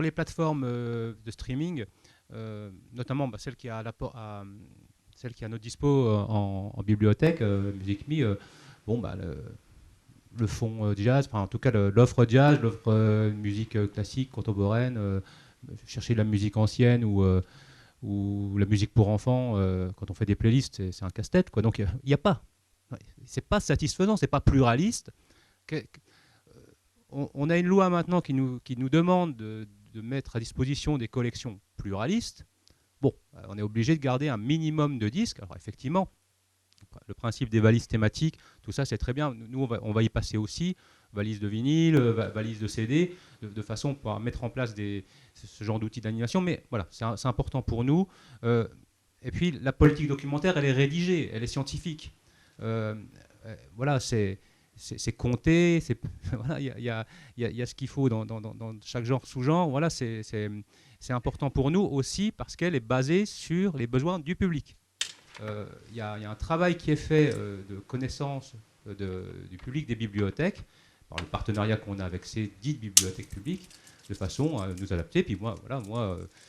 les plateformes de streaming, notamment celle qui a celle qui est à notre dispo en bibliothèque, Music Me, bon, le fond jazz, en tout cas l'offre jazz, l'offre musique classique, contemporaine, chercher de la musique ancienne ou la musique pour enfants, quand on fait des playlists, c'est un casse-tête, quoi. Donc il n'y a pas. C'est pas satisfaisant, c'est pas pluraliste. On a une loi maintenant qui nous demande de mettre à disposition des collections pluralistes. Bon, on est obligé de garder un minimum de disques. Alors effectivement, le principe des valises thématiques, tout ça c'est très bien. Nous on va y passer aussi, valises de vinyle, valises de CD, de façon à pouvoir mettre en place ce genre d'outils d'animation. Mais voilà, c'est important pour nous. Et puis la politique documentaire, elle est rédigée, elle est scientifique. Voilà, c'est compté, voilà, il y a ce qu'il faut dans chaque genre, sous-genre. Voilà, c'est important pour nous aussi parce qu'elle est basée sur les besoins du public. Il y a un travail qui est fait de connaissance du public des bibliothèques par le partenariat qu'on a avec ces dites bibliothèques publiques, de façon à nous adapter. Puis moi,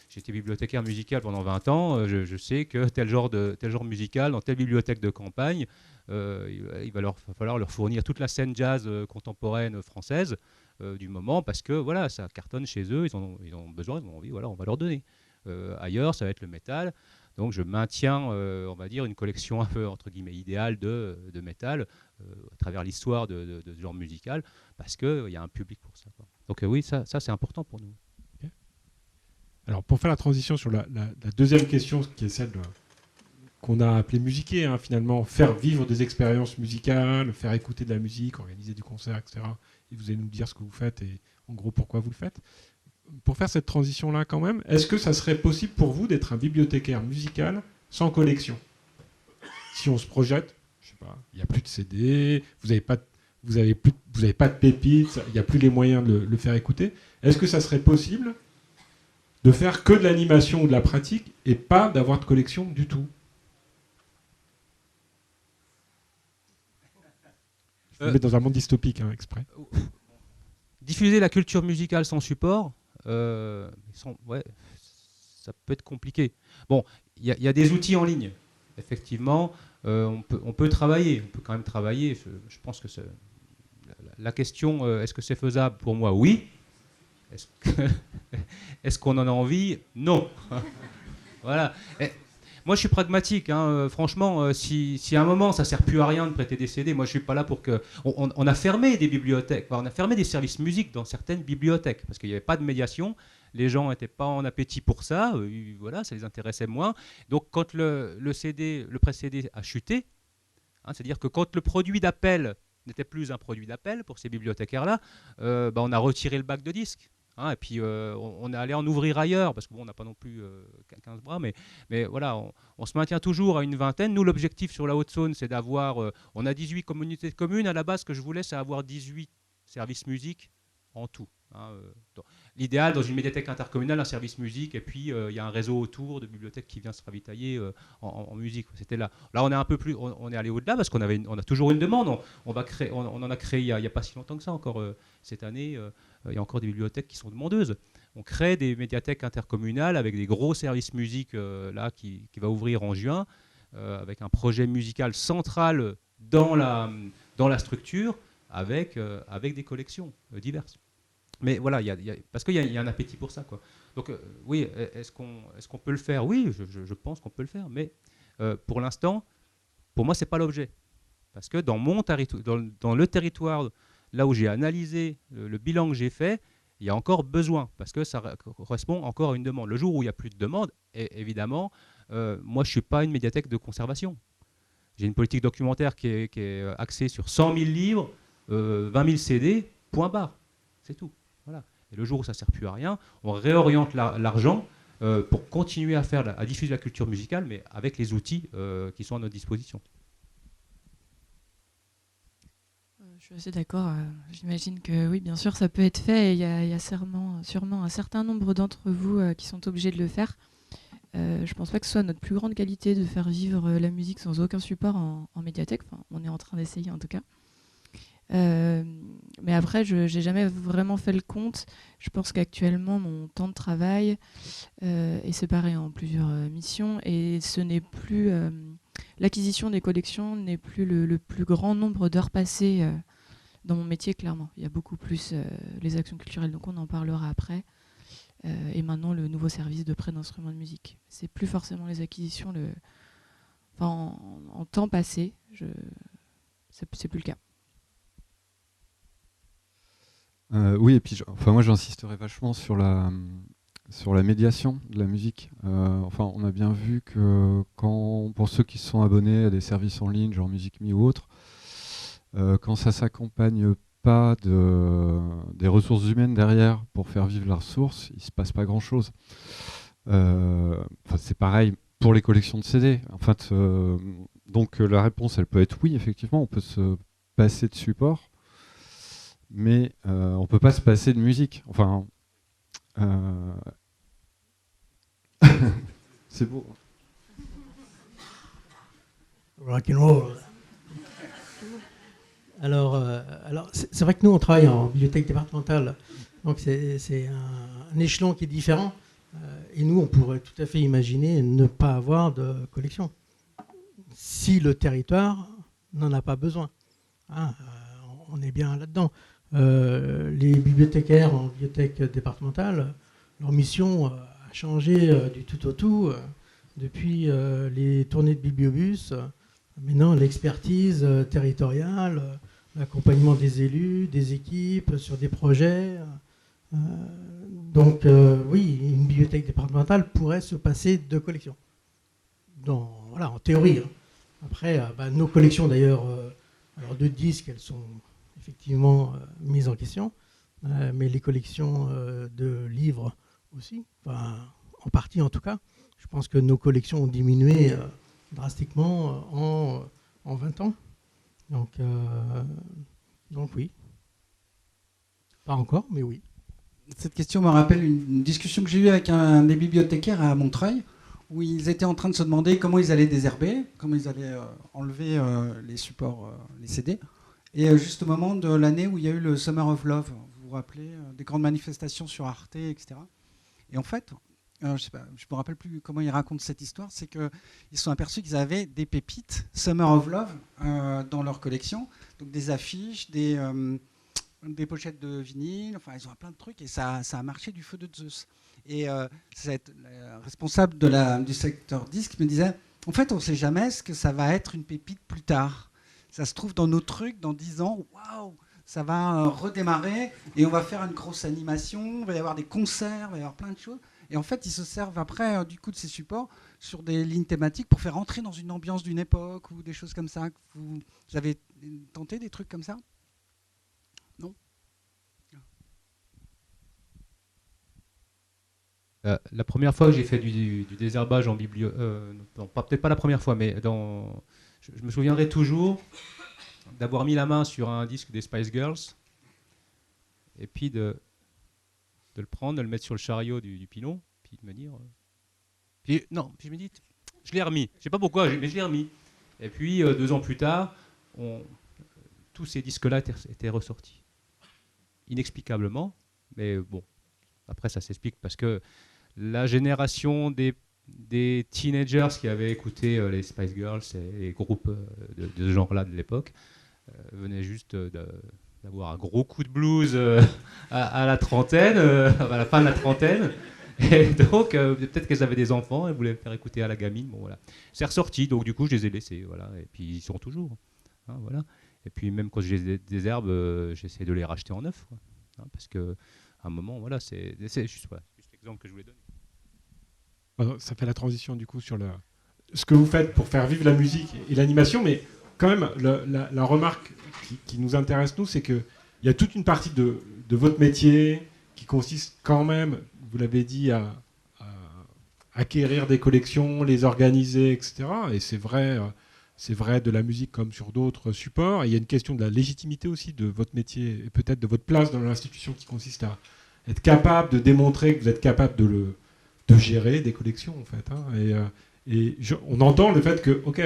j'ai été bibliothécaire musical pendant 20 ans. Je sais que tel genre musical dans telle bibliothèque de campagne, il va falloir leur fournir toute la scène jazz contemporaine française du moment, parce que voilà, ça cartonne chez eux, ils ont besoin, ils ont envie, voilà, on va leur donner. Ailleurs, ça va être le métal. Donc je maintiens, on va dire, une collection un peu entre guillemets idéale de métal à travers l'histoire de ce genre musical, parce qu'il y a un public pour ça, quoi. Donc oui, ça c'est important pour nous. Okay. Alors pour faire la transition sur la deuxième question, qui est celle qu'on a appelée musiquer, hein, finalement, faire vivre des expériences musicales, faire écouter de la musique, organiser du concert, etc. Et vous allez nous dire ce que vous faites et en gros pourquoi vous le faites. Pour faire cette transition-là quand même, est-ce que ça serait possible pour vous d'être un bibliothécaire musical sans collection? Si on se projette, je sais pas, il n'y a plus de CD, vous n'avez pas de pépites, il n'y a plus les moyens de le faire écouter. Est-ce que ça serait possible de faire que de l'animation ou de la pratique et pas d'avoir de collection du tout? Je vous mets dans un monde dystopique, hein, exprès. Diffuser la culture musicale sans support, ça peut être compliqué. Bon, il y a des outils en ligne. Effectivement, on peut travailler. On peut quand même travailler. Je pense que la question, est-ce que c'est faisable? Pour moi, oui. Est-ce qu'on en a envie? Non. Voilà. Moi, je suis pragmatique, hein. Franchement, si à un moment, ça ne sert plus à rien de prêter des CD, moi, je ne suis pas là pour que... On a fermé des bibliothèques, on a fermé des services musique dans certaines bibliothèques, parce qu'il n'y avait pas de médiation, les gens n'étaient pas en appétit pour ça, voilà, ça les intéressait moins. Donc, quand le presse-CD a chuté, hein, c'est-à-dire que quand le produit d'appel n'était plus un produit d'appel pour ces bibliothécaires-là, on a retiré le bac de disques. Hein, et puis on est allé en ouvrir ailleurs, parce qu'on n'a pas non plus 15 bras, mais voilà, on se maintient toujours à une vingtaine. Nous, l'objectif sur la Haute-Saône, c'est d'avoir... on a 18 communautés de communes. À la base, ce que je voulais, c'est avoir 18 services musique en tout. Hein, l'idéal, dans une médiathèque intercommunale, un service musique, et puis il y a un réseau autour de bibliothèques qui vient se ravitailler en musique. C'était là. Là, on est un peu plus... On est allé au-delà, parce qu'on a toujours une demande. On en a créé il n'y a pas si longtemps que ça, encore cette année... il y a encore des bibliothèques qui sont demandeuses. On crée des médiathèques intercommunales avec des gros services musique là, qui va ouvrir en juin, avec un projet musical central dans la structure, avec des collections diverses. Mais voilà, parce qu'il y a un appétit pour ça, quoi. Donc oui, est-ce qu'on peut le faire? Oui, je pense qu'on peut le faire, mais pour l'instant, pour moi, ce n'est pas l'objet. Parce que dans le territoire, là où j'ai analysé le bilan que j'ai fait, il y a encore besoin, parce que ça correspond encore à une demande. Le jour où il n'y a plus de demande, évidemment, moi je ne suis pas une médiathèque de conservation. J'ai une politique documentaire qui est axée sur 100 000 livres, 20 000 CD, point barre. C'est tout. Voilà. Et le jour où ça ne sert plus à rien, on réoriente l'argent pour continuer à diffuser la culture musicale, mais avec les outils qui sont à notre disposition. Je suis assez d'accord. J'imagine que oui, bien sûr, ça peut être fait. Et il y a sûrement un certain nombre d'entre vous qui sont obligés de le faire. Je pense pas que ce soit notre plus grande qualité de faire vivre la musique sans aucun support en médiathèque. Enfin, on est en train d'essayer en tout cas. Mais après, je n'ai jamais vraiment fait le compte. Je pense qu'actuellement, mon temps de travail est séparé en plusieurs missions et ce n'est plus l'acquisition des collections n'est plus le plus grand nombre d'heures passées dans mon métier, clairement. Il y a beaucoup plus les actions culturelles, donc on en parlera après. Et maintenant, le nouveau service de prêt d'instruments de musique. C'est plus forcément les acquisitions en temps passé, c'est plus le cas. Oui, et puis moi j'insisterai vachement sur la médiation de la musique. On a bien vu que pour ceux qui sont abonnés à des services en ligne, genre MusicMe ou autre, quand ça s'accompagne pas des ressources humaines derrière pour faire vivre la ressource, il se passe pas grand-chose. C'est pareil pour les collections de CD. En fait, donc la réponse, elle peut être oui, effectivement, on peut se passer de support. Mais on ne peut pas se passer de musique. C'est beau. Rock'n'roll. Alors c'est vrai que nous, on travaille en bibliothèque départementale. Donc c'est un échelon qui est différent. Et nous, on pourrait tout à fait imaginer ne pas avoir de collection. Si le territoire n'en a pas besoin. On est bien là-dedans. Les bibliothécaires en bibliothèque départementale, leur mission a changé du tout au tout depuis les tournées de bibliobus. Maintenant, l'expertise territoriale, l'accompagnement des élus, des équipes sur des projets. Donc, oui, une bibliothèque départementale pourrait se passer de collections. En théorie. Après, nos collections, d'ailleurs, de disques, elles sont effectivement mises en question, mais les collections de livres aussi, en partie en tout cas. Je pense que nos collections ont diminué drastiquement en 20 ans. Donc oui. Pas encore, mais oui. Cette question me rappelle une discussion que j'ai eue avec un des bibliothécaires à Montreuil, où ils étaient en train de se demander comment ils allaient désherber, comment ils allaient enlever les supports, les CD. Et juste au moment de l'année où il y a eu le Summer of Love, vous vous rappelez, des grandes manifestations sur Arte, etc. Et en fait, je ne me rappelle plus comment ils racontent cette histoire, c'est qu'ils se sont aperçus qu'ils avaient des pépites Summer of Love dans leur collection, donc des affiches, des pochettes de vinyle, ils ont plein de trucs et ça a marché du feu de Zeus. Et cette responsable du secteur disque me disait, en fait, on ne sait jamais ce que ça va être une pépite plus tard. Ça se trouve dans nos trucs, dans 10 ans, waouh, ça va redémarrer et on va faire une grosse animation, il va y avoir des concerts, il va y avoir plein de choses. Et en fait, ils se servent après du coup de ces supports sur des lignes thématiques pour faire entrer dans une ambiance d'une époque ou des choses comme ça. Vous avez tenté des trucs comme ça ? Non ? La première fois que j'ai fait du désherbage en bibliothèque, peut-être pas la première fois, mais je me souviendrai toujours d'avoir mis la main sur un disque des Spice Girls et puis de le prendre, de le mettre sur le chariot du pilon, puis de me dire... Puis je me dis, je l'ai remis. Je sais pas pourquoi, mais je l'ai remis. Et puis, 2 ans plus tard, tous ces disques-là étaient ressortis. Inexplicablement, mais bon, après ça s'explique parce que la génération des teenagers qui avaient écouté les Spice Girls et les groupes de ce genre-là de l'époque venait juste d'avoir un gros coup de blues à la trentaine, à la fin de la trentaine. Et donc, peut-être qu'elles avaient des enfants, elles voulaient faire écouter à la gamine. Bon, voilà. C'est ressorti, donc du coup, je les ai laissés. Voilà. Et puis, ils sont toujours. Hein, voilà. Et puis, même quand je les désherbe, j'essaie de les racheter en neuf. Quoi. Hein, parce qu'à un moment, voilà, c'est juste l'exemple que je voulais donner. Ça fait la transition du coup sur ce que vous faites pour faire vivre la musique et l'animation, mais quand même la remarque qui nous intéresse nous, c'est qu'il y a toute une partie de votre métier qui consiste quand même, vous l'avez dit, à acquérir des collections, les organiser, etc. Et c'est vrai c'est vrai de la musique comme sur d'autres supports. Et il y a une question de la légitimité aussi de votre métier et peut-être de votre place dans l'institution qui consiste à être capable de démontrer que vous êtes capable de gérer des collections, en fait. Hein. On entend le fait que, ok,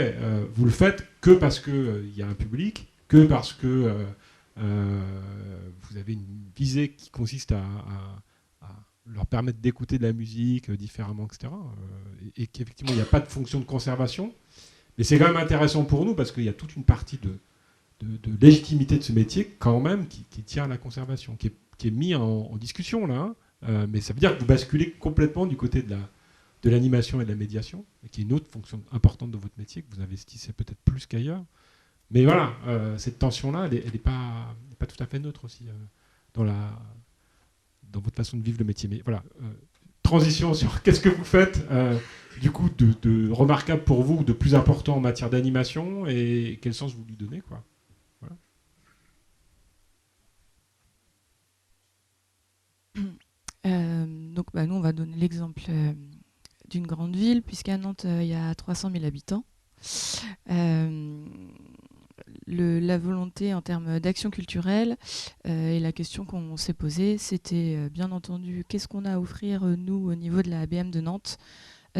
vous le faites que parce qu'il y a un public, que parce que vous avez une visée qui consiste à leur permettre d'écouter de la musique différemment, etc. Et qu'effectivement, il n'y a pas de fonction de conservation. Mais c'est quand même intéressant pour nous parce qu'il y a toute une partie de légitimité de ce métier quand même qui tient à la conservation, qui est mis en discussion là. Mais ça veut dire que vous basculez complètement du côté de l'animation et de la médiation, qui est une autre fonction importante de votre métier, que vous investissez peut-être plus qu'ailleurs. Mais voilà, cette tension-là, elle n'est pas tout à fait neutre aussi dans votre façon de vivre le métier. Mais voilà, transition sur qu'est-ce que vous faites du coup de remarquable pour vous, de plus important en matière d'animation, et quel sens vous lui donnez, quoi. Voilà. Donc nous, on va donner l'exemple d'une grande ville, puisqu'à Nantes, il y a 300 000 habitants. La volonté en termes d'action culturelle et la question qu'on s'est posée, c'était bien entendu qu'est-ce qu'on a à offrir nous au niveau de la ABM de Nantes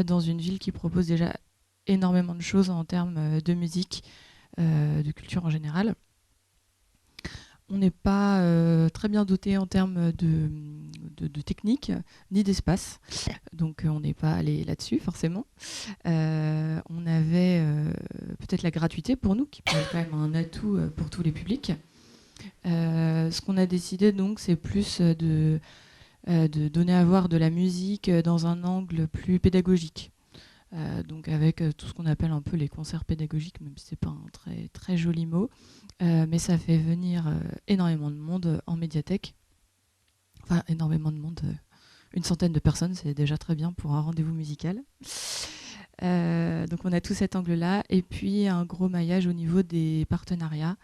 dans une ville qui propose déjà énormément de choses en termes de musique, de culture en général. On n'est pas très bien doté en termes de technique ni d'espace, donc on n'est pas allé là-dessus forcément. On avait peut-être la gratuité pour nous, qui peut être quand même un atout pour tous les publics. Ce qu'on a décidé donc, c'est plus de donner à voir de la musique dans un angle plus pédagogique. Donc avec tout ce qu'on appelle un peu les concerts pédagogiques, même si c'est pas un très, très joli mot, mais ça fait venir énormément de monde en médiathèque. Enfin, énormément de monde, une centaine de personnes, c'est déjà très bien pour un rendez-vous musical. Donc on a tout cet angle-là, et puis un gros maillage au niveau des partenariats,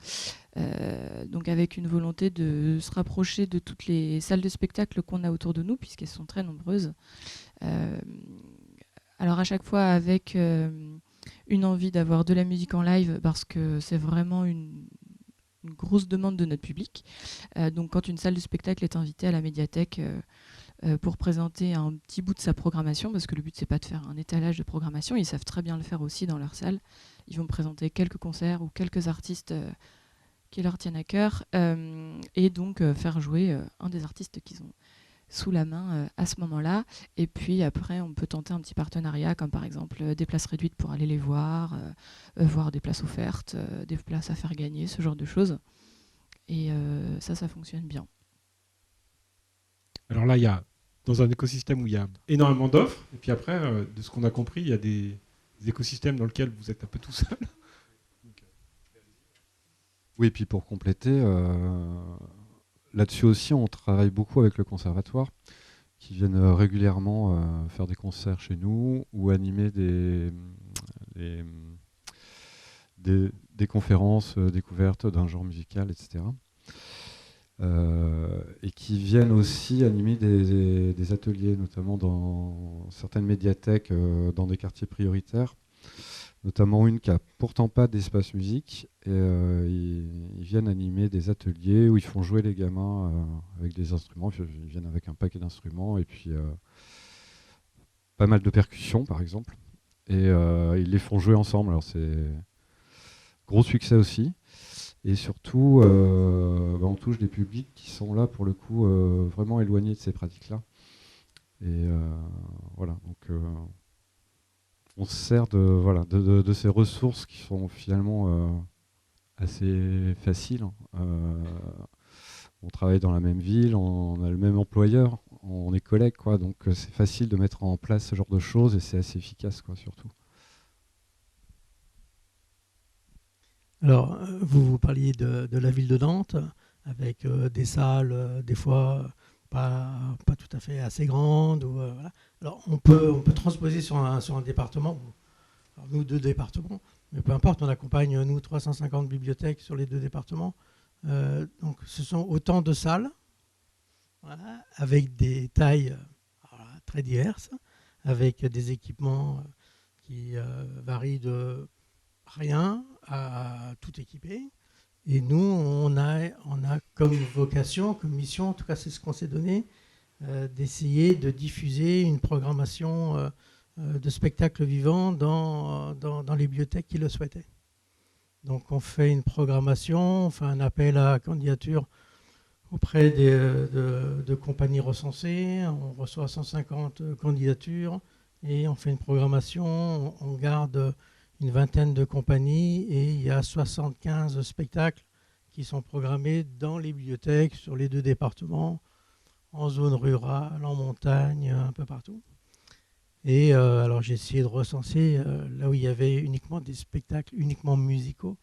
donc avec une volonté de se rapprocher de toutes les salles de spectacle qu'on a autour de nous, puisqu'elles sont très nombreuses. Alors à chaque fois avec une envie d'avoir de la musique en live, parce que c'est vraiment une grosse demande de notre public. Donc quand une salle de spectacle est invitée à la médiathèque pour présenter un petit bout de sa programmation, parce que le but c'est pas de faire un étalage de programmation, ils savent très bien le faire aussi dans leur salle. Ils vont présenter quelques concerts ou quelques artistes qui leur tiennent à cœur, et donc faire jouer un des artistes qu'ils ont sous la main à ce moment-là. Et puis après, on peut tenter un petit partenariat, comme par exemple des places réduites pour aller les voir, voir des places offertes, des places à faire gagner, ce genre de choses. Et ça fonctionne bien. Alors là, il y a, dans un écosystème où il y a énormément d'offres, et puis après, de ce qu'on a compris, il y a des écosystèmes dans lesquels vous êtes un peu tout seul. Oui, et puis pour compléter, là-dessus aussi, on travaille beaucoup avec le conservatoire, qui viennent régulièrement faire des concerts chez nous ou animer des conférences découvertes d'un genre musical, etc. Et qui viennent aussi animer des ateliers, notamment dans certaines médiathèques, dans des quartiers prioritaires, notamment une qui n'a pourtant pas d'espace musique. Et ils viennent animer des ateliers où ils font jouer les gamins avec des instruments. Ils viennent avec un paquet d'instruments et puis pas mal de percussions, par exemple. Et ils les font jouer ensemble. Alors c'est gros succès aussi. Et surtout, on touche des publics qui sont là, pour le coup, vraiment éloignés de ces pratiques-là. Et voilà, donc on se sert de ces ressources qui sont finalement assez faciles. On travaille dans la même ville, on a le même employeur, on est collègues, quoi, donc c'est facile de mettre en place ce genre de choses et c'est assez efficace, quoi, surtout. Alors, vous parliez de la ville de Nantes, avec des salles, des fois pas tout à fait assez grandes. Voilà. Alors, on peut transposer sur un département. Alors, nous, 2 départements, mais peu importe, on accompagne, nous, 350 bibliothèques sur les 2 départements. Donc, ce sont autant de salles, voilà, avec des tailles très diverses, avec des équipements qui varient de rien à tout équiper. Et nous, on a comme vocation, comme mission, en tout cas c'est ce qu'on s'est donné, d'essayer de diffuser une programmation de spectacles vivants dans les bibliothèques qui le souhaitaient. Donc on fait une programmation, on fait un appel à candidature auprès de compagnies recensées, on reçoit 150 candidatures et on fait une programmation, on garde une vingtaine de compagnies et il y a 75 spectacles qui sont programmés dans les bibliothèques sur les 2 départements, en zone rurale, en montagne, un peu partout. Et alors j'ai essayé de recenser là où il y avait uniquement des spectacles uniquement musicaux,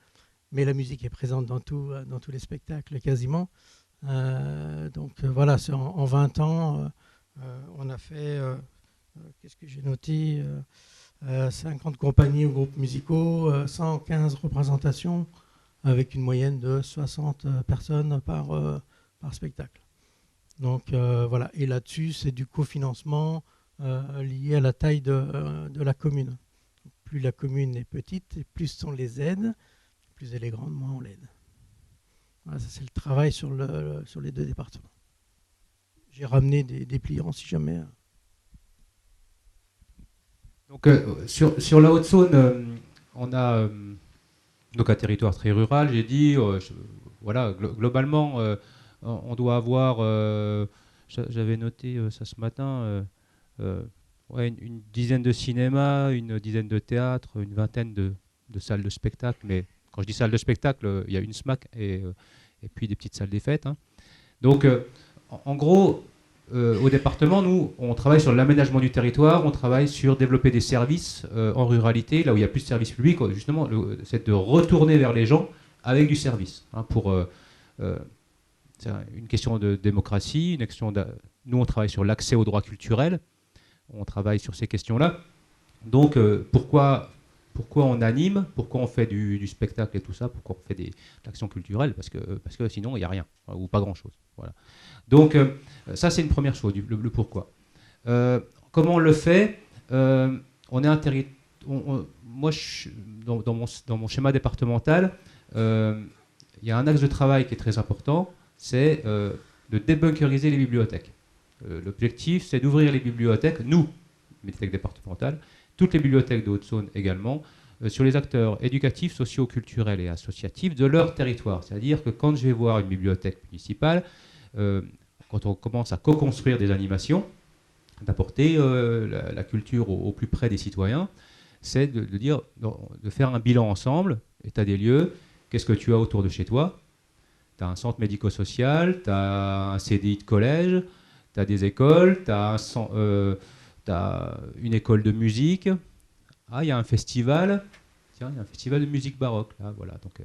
mais la musique est présente dans tous les spectacles quasiment. Donc voilà, c'est en 20 ans, on a fait, qu'est-ce que j'ai noté 50 compagnies ou groupes musicaux, 115 représentations, avec une moyenne de 60 personnes par spectacle. Donc voilà, et là-dessus, c'est du cofinancement lié à la taille de la commune. Plus la commune est petite, et plus sont les aides, plus elle est grande, moins on l'aide. Voilà, ça c'est le travail sur les 2 départements. J'ai ramené des dépliants si jamais. Donc sur la Haute-Saône, on a donc un territoire très rural, j'ai dit, voilà, globalement, on doit avoir, j'avais noté ça ce matin, ouais, une dizaine de cinémas, une dizaine de théâtres, une vingtaine de salles de spectacle. Mais quand je dis salle de spectacle, il y a une SMAC et puis des petites salles des fêtes. Hein. Donc, en gros, au département, nous, on travaille sur l'aménagement du territoire, on travaille sur développer des services en ruralité, là où il n'y a plus de services publics. Justement, c'est de retourner vers les gens avec du service. Hein, c'est une question de démocratie, nous, on travaille sur l'accès aux droits culturels. On travaille sur ces questions-là. Donc, pourquoi on anime, pourquoi on fait du spectacle et tout ça, pourquoi on fait de l'action culturelle, parce que sinon, il n'y a rien, ou pas grand-chose. Voilà. Donc, ça, c'est une première chose, le pourquoi. Comment on le fait on est un moi, dans mon schéma départemental, il y a un axe de travail qui est très important, c'est de débunkeriser les bibliothèques. L'objectif, c'est d'ouvrir les bibliothèques, nous, bibliothèques départementales, toutes les bibliothèques de Haute-Saône également, sur les acteurs éducatifs, sociaux, culturels et associatifs de leur territoire. C'est-à-dire que quand je vais voir une bibliothèque municipale, quand on commence à co-construire des animations, d'apporter la culture au plus près des citoyens, c'est de faire un bilan ensemble, état des lieux, qu'est-ce que tu as autour de chez toi. Tu as un centre médico-social, tu as un CDI de collège, tu as des écoles, tu as une école de musique. Ah, il y a un festival. Tiens, il y a un festival de musique baroque. Là, voilà. Donc,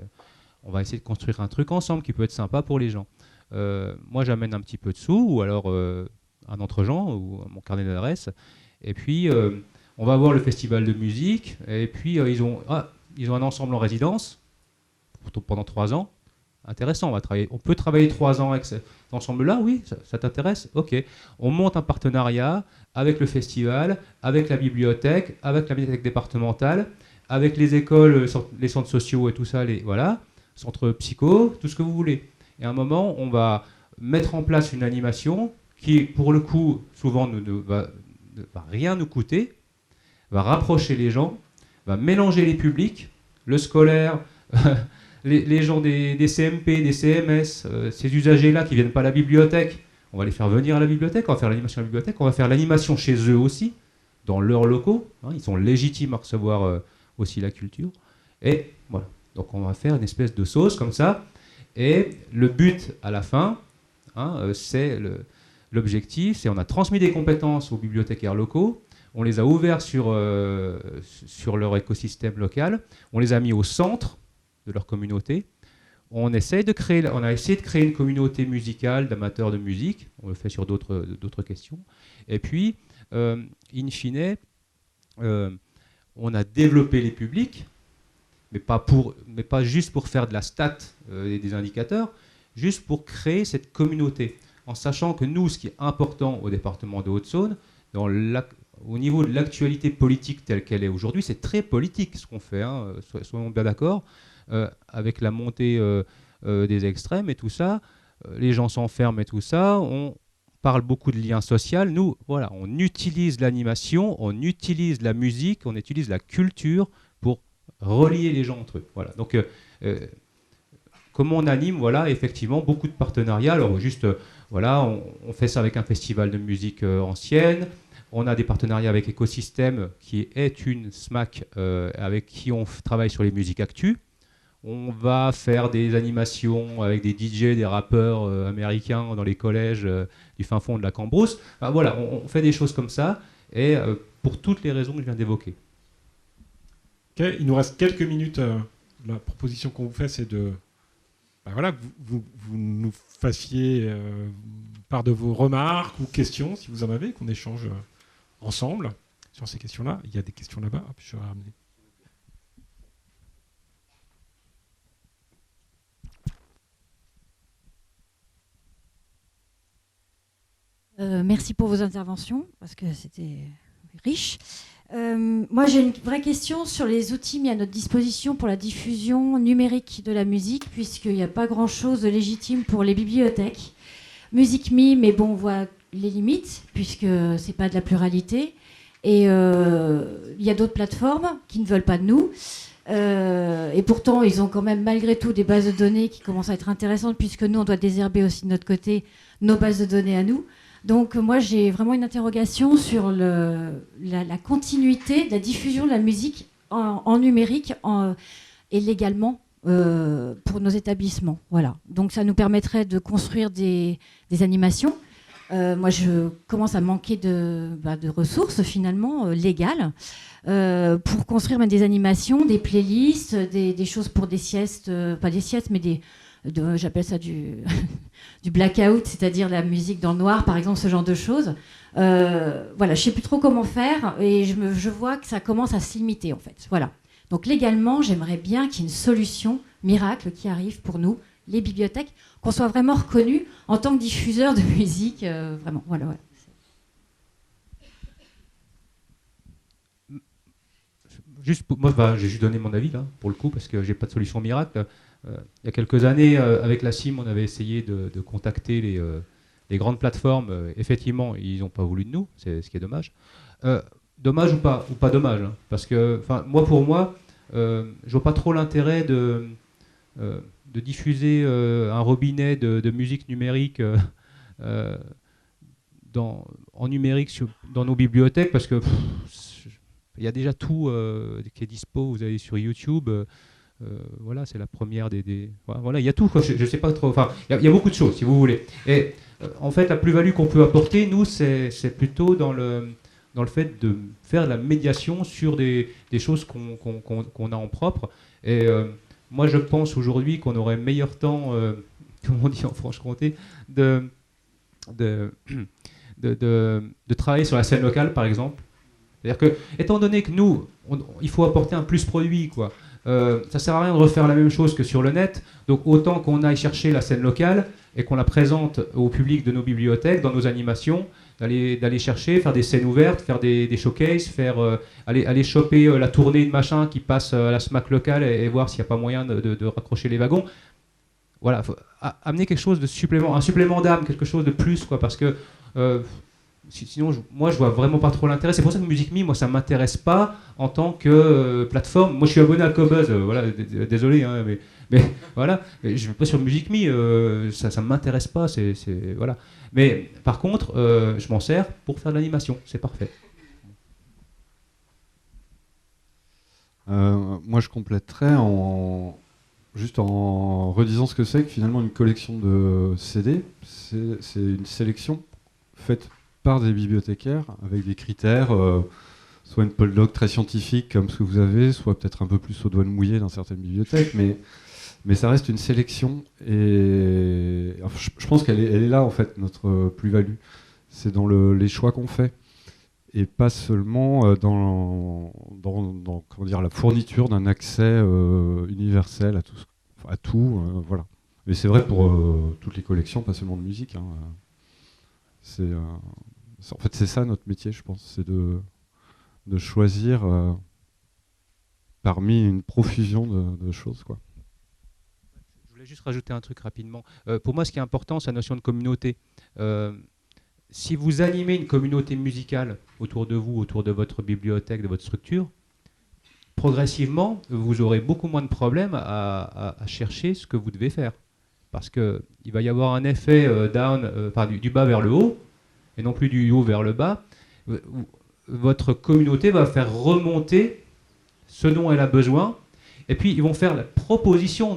on va essayer de construire un truc ensemble qui peut être sympa pour les gens. Moi, j'amène un petit peu de sous, ou alors un entre-gens, ou mon carnet d'adresse. Et puis, on va voir le festival de musique. Et puis, ils ont un ensemble en résidence pendant 3 ans. Intéressant, on peut travailler 3 ans avec cet ensemble-là, oui, ça t'intéresse? Ok. On monte un partenariat avec le festival, avec la bibliothèque départementale, avec les écoles, les centres sociaux et tout ça, voilà, centres psycho, tout ce que vous voulez. Et à un moment, on va mettre en place une animation qui, pour le coup, souvent ne va rien nous coûter, va rapprocher les gens, va mélanger les publics, le scolaire, les gens des CMP, des CMS, ces usagers-là qui ne viennent pas à la bibliothèque, on va les faire venir à la bibliothèque, on va faire l'animation à la bibliothèque, on va faire l'animation chez eux aussi, dans leurs locaux. Hein, ils sont légitimes à recevoir aussi la culture. Et voilà. Donc on va faire une espèce de sauce comme ça. Et le but à la fin, hein, c'est l'objectif, c'est on a transmis des compétences aux bibliothécaires locaux, on les a ouverts sur leur écosystème local, on les a mis au centre de leur communauté. On a essayé de créer une communauté musicale d'amateurs de musique. On le fait sur d'autres questions. Et puis, in fine, on a développé les publics, mais pas juste pour faire de la stat et des indicateurs, juste pour créer cette communauté. En sachant que nous, ce qui est important au département de Haute-Saône, au niveau de l'actualité politique telle qu'elle est aujourd'hui, c'est très politique ce qu'on fait, hein, soyons bien d'accord, avec la montée des extrêmes et tout ça, les gens s'enferment et tout ça, on parle beaucoup de liens sociaux. Nous, voilà, on utilise l'animation, on utilise la musique, on utilise la culture pour relier les gens entre eux. Voilà. Donc, comment on anime, voilà, effectivement, beaucoup de partenariats. Alors, juste, voilà, on fait ça avec un festival de musique ancienne. On a des partenariats avec Écosystème, qui est une SMAC avec qui on travaille sur les musiques actu. On va faire des animations avec des DJ, des rappeurs américains dans les collèges du fin fond de la Cambrousse. Enfin, voilà, on fait des choses comme ça, et pour toutes les raisons que je viens d'évoquer. Okay, il nous reste quelques minutes. La proposition qu'on vous fait, c'est de... voilà, que vous nous fassiez part de vos remarques ou questions, si vous en avez, qu'on échange ensemble sur ces questions-là. Il y a des questions là-bas. Hop, je vais ramener. Merci pour vos interventions, parce que c'était riche. Moi, j'ai une vraie question sur les outils mis à notre disposition pour la diffusion numérique de la musique, puisqu'il n'y a pas grand-chose de légitime pour les bibliothèques. MusicMe, mais bon, on voit les limites, puisque ce n'est pas de la pluralité. Et il y a d'autres plateformes qui ne veulent pas de nous. Et pourtant, ils ont quand même, malgré tout, des bases de données qui commencent à être intéressantes, puisque nous, on doit désherber aussi de notre côté nos bases de données à nous. Donc moi, j'ai vraiment une interrogation sur la continuité de la diffusion de la musique en numérique et légalement pour nos établissements. Voilà. Donc ça nous permettrait de construire des animations. Moi, je commence à manquer de ressources finalement légales pour construire des animations, des playlists, des choses pour des siestes, pas des siestes, mais j'appelle ça du blackout, c'est-à-dire la musique dans le noir, par exemple, ce genre de choses. Voilà, je ne sais plus trop comment faire et je vois que ça commence à se limiter, en fait. Voilà. Donc légalement, j'aimerais bien qu'il y ait une solution miracle qui arrive pour nous, les bibliothèques, qu'on soit vraiment reconnus en tant que diffuseurs de musique. Vraiment, voilà. Moi, j'ai juste donné mon avis, là, pour le coup, parce que je n'ai pas de solution miracle. Il y a quelques années, avec la CIM, on avait essayé de contacter les grandes plateformes. Effectivement, ils n'ont pas voulu de nous, c'est ce qui est dommage. Dommage ou pas dommage, hein, parce que pour moi, je ne vois pas trop l'intérêt de diffuser un robinet de musique numérique en numérique dans nos bibliothèques, parce que il y a déjà tout qui est dispo, vous allez sur YouTube. Voilà, c'est la première voilà, il y a tout, quoi. Je sais pas trop. Enfin, il y a beaucoup de choses, si vous voulez. Et en fait, la plus-value qu'on peut apporter, nous, c'est plutôt dans le fait de faire de la médiation sur des choses qu'on a en propre. Et moi, je pense aujourd'hui qu'on aurait meilleur temps, comme on dit en Franche-Comté, de travailler sur la scène locale, par exemple. C'est-à-dire que, étant donné que nous, il faut apporter un plus produit, quoi. Ça sert à rien de refaire la même chose que sur le net, donc autant qu'on aille chercher la scène locale et qu'on la présente au public de nos bibliothèques, dans nos animations, d'aller chercher, faire des scènes ouvertes, faire des showcases, aller choper la tournée de machin qui passe à la SMAC locale et voir s'il n'y a pas moyen de raccrocher les wagons. Voilà, faut amener quelque chose de un supplément d'âme, quelque chose de plus, quoi, parce que sinon, moi, je vois vraiment pas trop l'intérêt. C'est pour ça que MusicMe, moi, ça m'intéresse pas en tant que plateforme. Moi, je suis abonné à Qobuz, voilà, désolé, hein, mais voilà, je vais pas sur MusicMe, ça m'intéresse pas, voilà. Mais par contre, je m'en sers pour faire de l'animation, c'est parfait. Moi, je compléterais juste en redisant ce que c'est que finalement une collection de CD. C'est une sélection faite par des bibliothécaires avec des critères, soit une poll doc très scientifique comme ce que vous avez, soit peut-être un peu plus aux doigts mouillés dans certaines bibliothèques, mais ça reste une sélection et je pense qu'elle est là en fait, notre plus-value. C'est dans les choix qu'on fait et pas seulement dans comment dire, la fourniture d'un accès universel à tout, voilà. Mais c'est vrai pour toutes les collections, pas seulement de musique, hein. En fait, c'est ça notre métier, je pense, c'est de choisir parmi une profusion de choses, quoi. Je voulais juste rajouter un truc rapidement. Pour moi, ce qui est important, c'est la notion de communauté. Si vous animez une communauté musicale autour de vous, autour de votre bibliothèque, de votre structure, progressivement, vous aurez beaucoup moins de problèmes à chercher ce que vous devez faire. Parce qu'il va y avoir un effet du bas vers le haut, et non plus du haut vers le bas. Votre communauté va faire remonter ce dont elle a besoin, et puis ils vont faire la proposition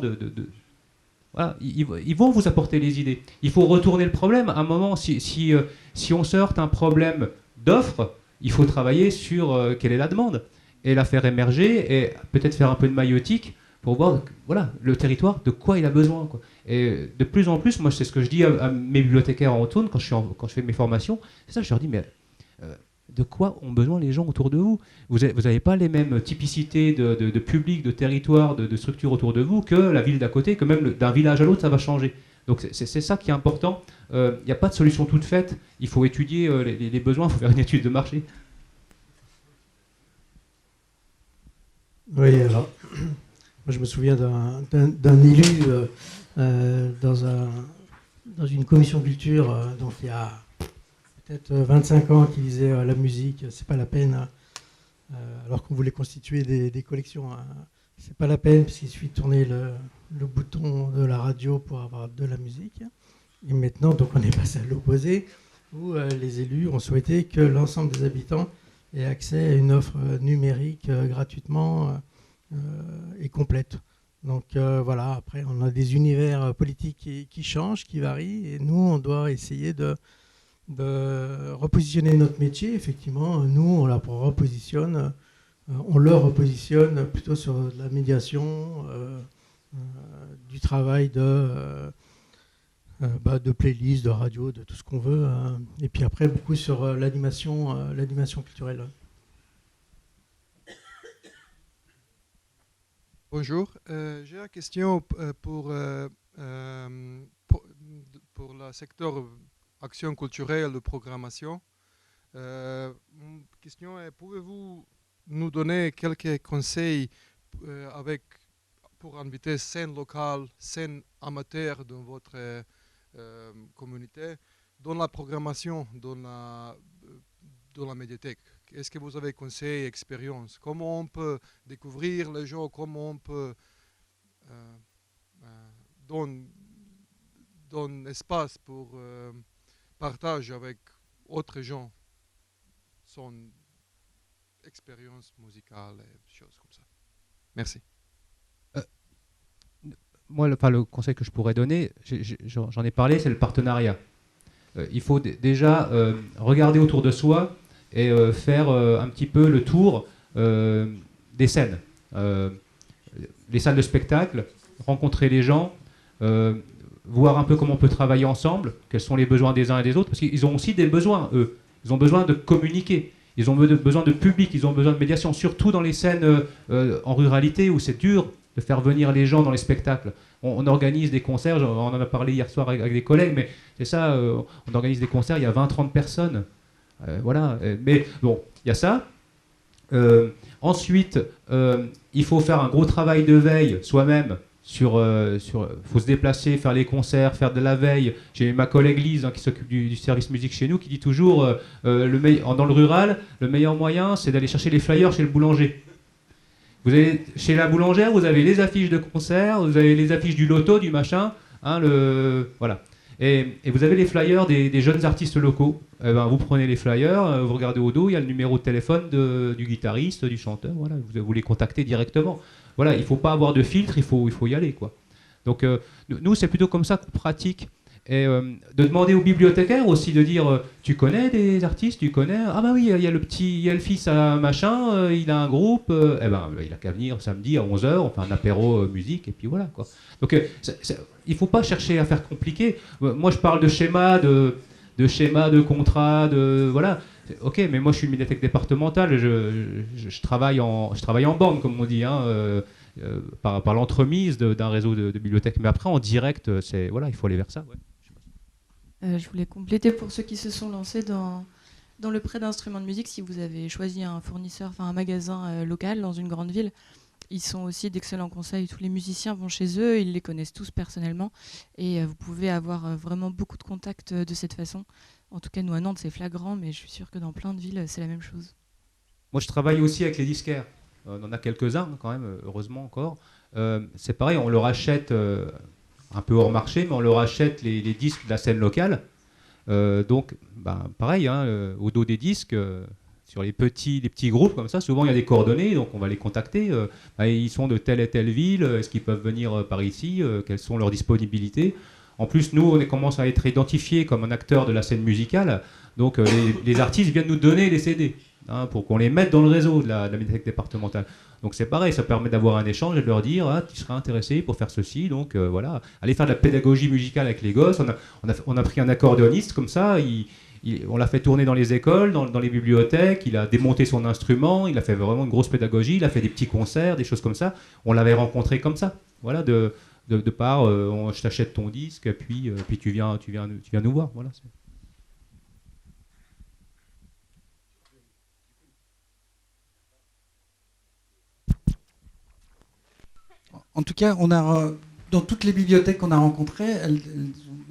voilà, ils vont vous apporter les idées. Il faut retourner le problème. À un moment, si on se heurte à un problème d'offre, il faut travailler sur quelle est la demande, et la faire émerger, et peut-être faire un peu de maïotique, pour voir voilà, le territoire, de quoi il a besoin, quoi. Et de plus en plus, moi c'est ce que je dis à mes bibliothécaires en Haute-Saône quand je fais mes formations, c'est ça, je leur dis, mais de quoi ont besoin les gens autour de vous? Vous n'avez pas les mêmes typicités de public, de territoire, de structure autour de vous que la ville d'à côté, que même d'un village à l'autre, ça va changer. Donc c'est ça qui est important. Il n'y a pas de solution toute faite, il faut étudier les besoins, il faut faire une étude de marché. Oui, alors, moi je me souviens d'un élu dans une commission culture, donc il y a peut-être 25 ans, qui disait la musique, c'est pas la peine, alors qu'on voulait constituer des collections. C'est pas la peine, parce qu'il suffit de tourner le bouton de la radio pour avoir de la musique. Et maintenant, donc on est passé à l'opposé, où les élus ont souhaité que l'ensemble des habitants aient accès à une offre numérique gratuitement et complète. Donc voilà, après on a des univers politiques qui changent, qui varient, et nous on doit essayer de repositionner notre métier. Effectivement, nous on le repositionne plutôt sur de la médiation, du travail de playlists, de radio, de tout ce qu'on veut, et puis après beaucoup sur l'animation culturelle. Bonjour, j'ai une question pour le secteur action culturelle de programmation. Mon question est, pouvez-vous nous donner quelques conseils pour inviter scènes locales, scènes amateurs dans votre communauté, dans la programmation, dans la médiathèque? Est-ce que vous avez conseils, expériences? Comment on peut découvrir les gens? Comment on peut donner espace pour partager avec autres gens son expérience musicale et choses comme ça? Merci. Moi, le conseil que je pourrais donner, j'en ai parlé, c'est le partenariat. Il faut déjà regarder autour de soi et faire un petit peu le tour des scènes. Les salles de spectacle, rencontrer les gens, voir un peu comment on peut travailler ensemble, quels sont les besoins des uns et des autres, parce qu'ils ont aussi des besoins, eux. Ils ont besoin de communiquer, ils ont besoin de public, ils ont besoin de médiation, surtout dans les scènes en ruralité où c'est dur de faire venir les gens dans les spectacles. On organise des concerts, on en a parlé hier soir avec des collègues, mais c'est ça, on organise des concerts, il y a 20-30 personnes. Voilà, mais bon, il y a ça. Ensuite, il faut faire un gros travail de veille soi-même. Faut se déplacer, faire les concerts, faire de la veille. J'ai ma collègue Lise qui s'occupe du service musique chez nous qui dit toujours dans le rural, le meilleur moyen c'est d'aller chercher les flyers chez le boulanger. Vous allez chez la boulangère, vous avez les affiches de concerts, vous avez les affiches du loto, du machin, voilà. Et vous avez les flyers des jeunes artistes locaux. Vous prenez les flyers, vous regardez au dos, il y a le numéro de téléphone du guitariste, du chanteur. Voilà, vous les contactez directement. Voilà, il ne faut pas avoir de filtre, il faut y aller, quoi. Donc nous, c'est plutôt comme ça qu'on pratique. Et de demander aux bibliothécaires aussi de dire tu connais des artistes, tu connais, ah bah oui, il y a le fils à machin, il a un groupe, il a qu'à venir samedi à 11h, on fait un apéro musique et puis voilà, quoi. Donc il faut pas chercher à faire compliqué. Moi je parle de schéma, de contrat, voilà. Ok, mais moi je suis une médiathèque départementale, je travaille en bande comme on dit, par l'entremise d'un réseau de bibliothèques. Mais après en direct, il faut aller vers ça. Ouais. Je voulais compléter pour ceux qui se sont lancés dans Dans le prêt d'instruments de musique, si vous avez choisi un fournisseur, enfin un magasin local dans une grande ville, ils sont aussi d'excellents conseils. Tous les musiciens vont chez eux, ils les connaissent tous personnellement. Et vous pouvez avoir vraiment beaucoup de contacts de cette façon. En tout cas, nous à Nantes, c'est flagrant, mais je suis sûre que dans plein de villes, c'est la même chose. Moi, je travaille aussi avec les disquaires. On en a quelques-uns, quand même, heureusement encore. C'est pareil, on leur achète, un peu hors marché, mais on leur achète les disques de la scène locale. Donc, pareil, au dos des disques, sur les petits groupes comme ça, souvent il y a des coordonnées, donc on va les contacter. Ils sont de telle et telle ville, est-ce qu'ils peuvent venir par ici, quelles sont leurs disponibilités. En plus, nous, on commence à être identifiés comme un acteur de la scène musicale, donc les artistes viennent nous donner les CD pour qu'on les mette dans le réseau de la médiathèque départementale. Donc c'est pareil, ça permet d'avoir un échange et de leur dire tu seras intéressé pour faire ceci, donc voilà, aller faire de la pédagogie musicale avec les gosses. On a pris un accordéoniste comme ça, on l'a fait tourner dans les écoles, dans les bibliothèques, il a démonté son instrument, il a fait vraiment une grosse pédagogie, il a fait des petits concerts, des choses comme ça. On l'avait rencontré comme ça, voilà, de part, je t'achète ton disque, puis tu viens nous voir, voilà. En tout cas, dans toutes les bibliothèques qu'on a rencontrées, elles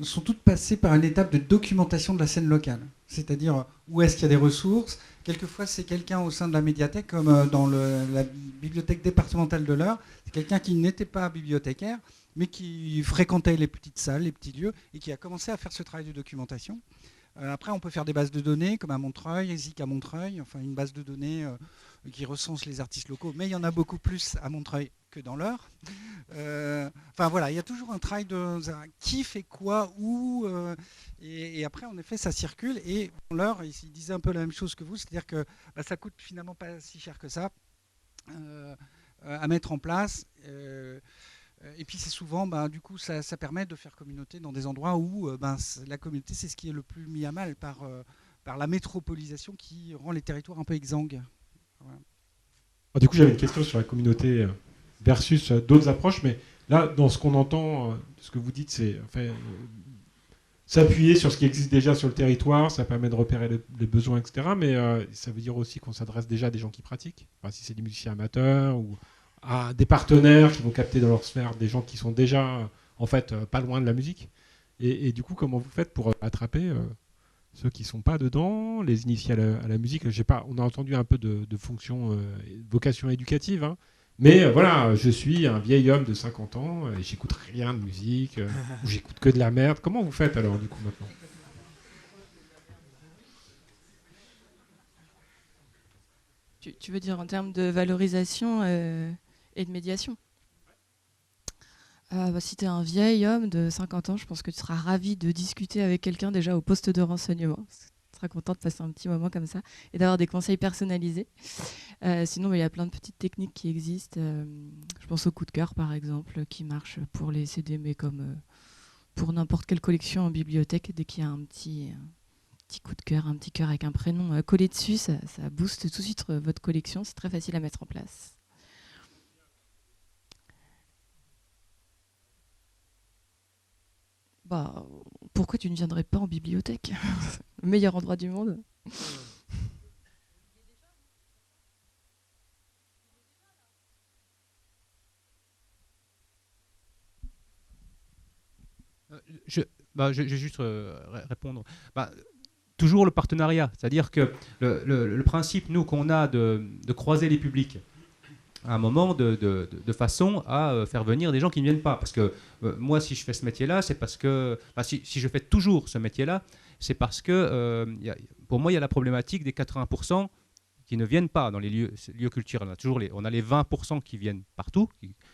sont toutes passées par une étape de documentation de la scène locale. C'est-à-dire où est-ce qu'il y a des ressources. Quelquefois, c'est quelqu'un au sein de la médiathèque, comme dans la bibliothèque départementale de l'Eure. C'est quelqu'un qui n'était pas bibliothécaire, mais qui fréquentait les petites salles, les petits lieux, et qui a commencé à faire ce travail de documentation. Après, on peut faire des bases de données, comme à Montreuil, Zik à Montreuil, enfin une base de données qui recense les artistes locaux, mais il y en a beaucoup plus à Montreuil que dans l'Eure. Enfin voilà, il y a toujours un travail de qui fait quoi, où, et après en effet ça circule. Et dans l'Eure, il disait un peu la même chose que vous, c'est-à-dire que ça coûte finalement pas si cher que ça à mettre en place. Et puis c'est souvent, du coup, ça permet de faire communauté dans des endroits où la communauté, c'est ce qui est le plus mis à mal par la métropolisation qui rend les territoires un peu exsangues. Voilà. Du coup, j'avais une question sur la communauté versus d'autres approches, mais là, dans ce qu'on entend, ce que vous dites, c'est s'appuyer sur ce qui existe déjà sur le territoire, ça permet de repérer les besoins, etc. Mais ça veut dire aussi qu'on s'adresse déjà à des gens qui pratiquent, enfin, si c'est des musiciens amateurs ou à des partenaires qui vont capter dans leur sphère des gens qui sont déjà en fait pas loin de la musique. Et du coup, comment vous faites pour attraper ceux qui ne sont pas dedans, les initier à la musique? On a entendu un peu de fonction, vocation éducative, hein. Mais voilà, je suis un vieil homme de 50 ans et j'écoute rien de musique, ou j'écoute que de la merde. Comment vous faites alors du coup maintenant? Tu veux dire en termes de valorisation et de médiation? Si tu es un vieil homme de 50 ans, je pense que tu seras ravi de discuter avec quelqu'un déjà au poste de renseignement. Tu seras content de passer un petit moment comme ça et d'avoir des conseils personnalisés. Sinon, il y a plein de petites techniques qui existent. Je pense au coup de cœur, par exemple, qui marche pour les CD, mais comme pour n'importe quelle collection en bibliothèque, dès qu'il y a un petit coup de cœur, un petit cœur avec un prénom collé dessus, ça booste tout de suite votre collection. C'est très facile à mettre en place. Pourquoi tu ne viendrais pas en bibliothèque? Le meilleur endroit du monde. Je vais juste répondre. Toujours le partenariat, c'est-à-dire que le principe, nous, qu'on a de croiser les publics, à un moment de façon à faire venir des gens qui ne viennent pas. Parce que moi, si je fais ce métier-là, c'est parce que... si je fais toujours ce métier-là, c'est parce que pour moi, il y a la problématique des 80% qui ne viennent pas dans les lieux culturels. On a les 20% qui viennent partout,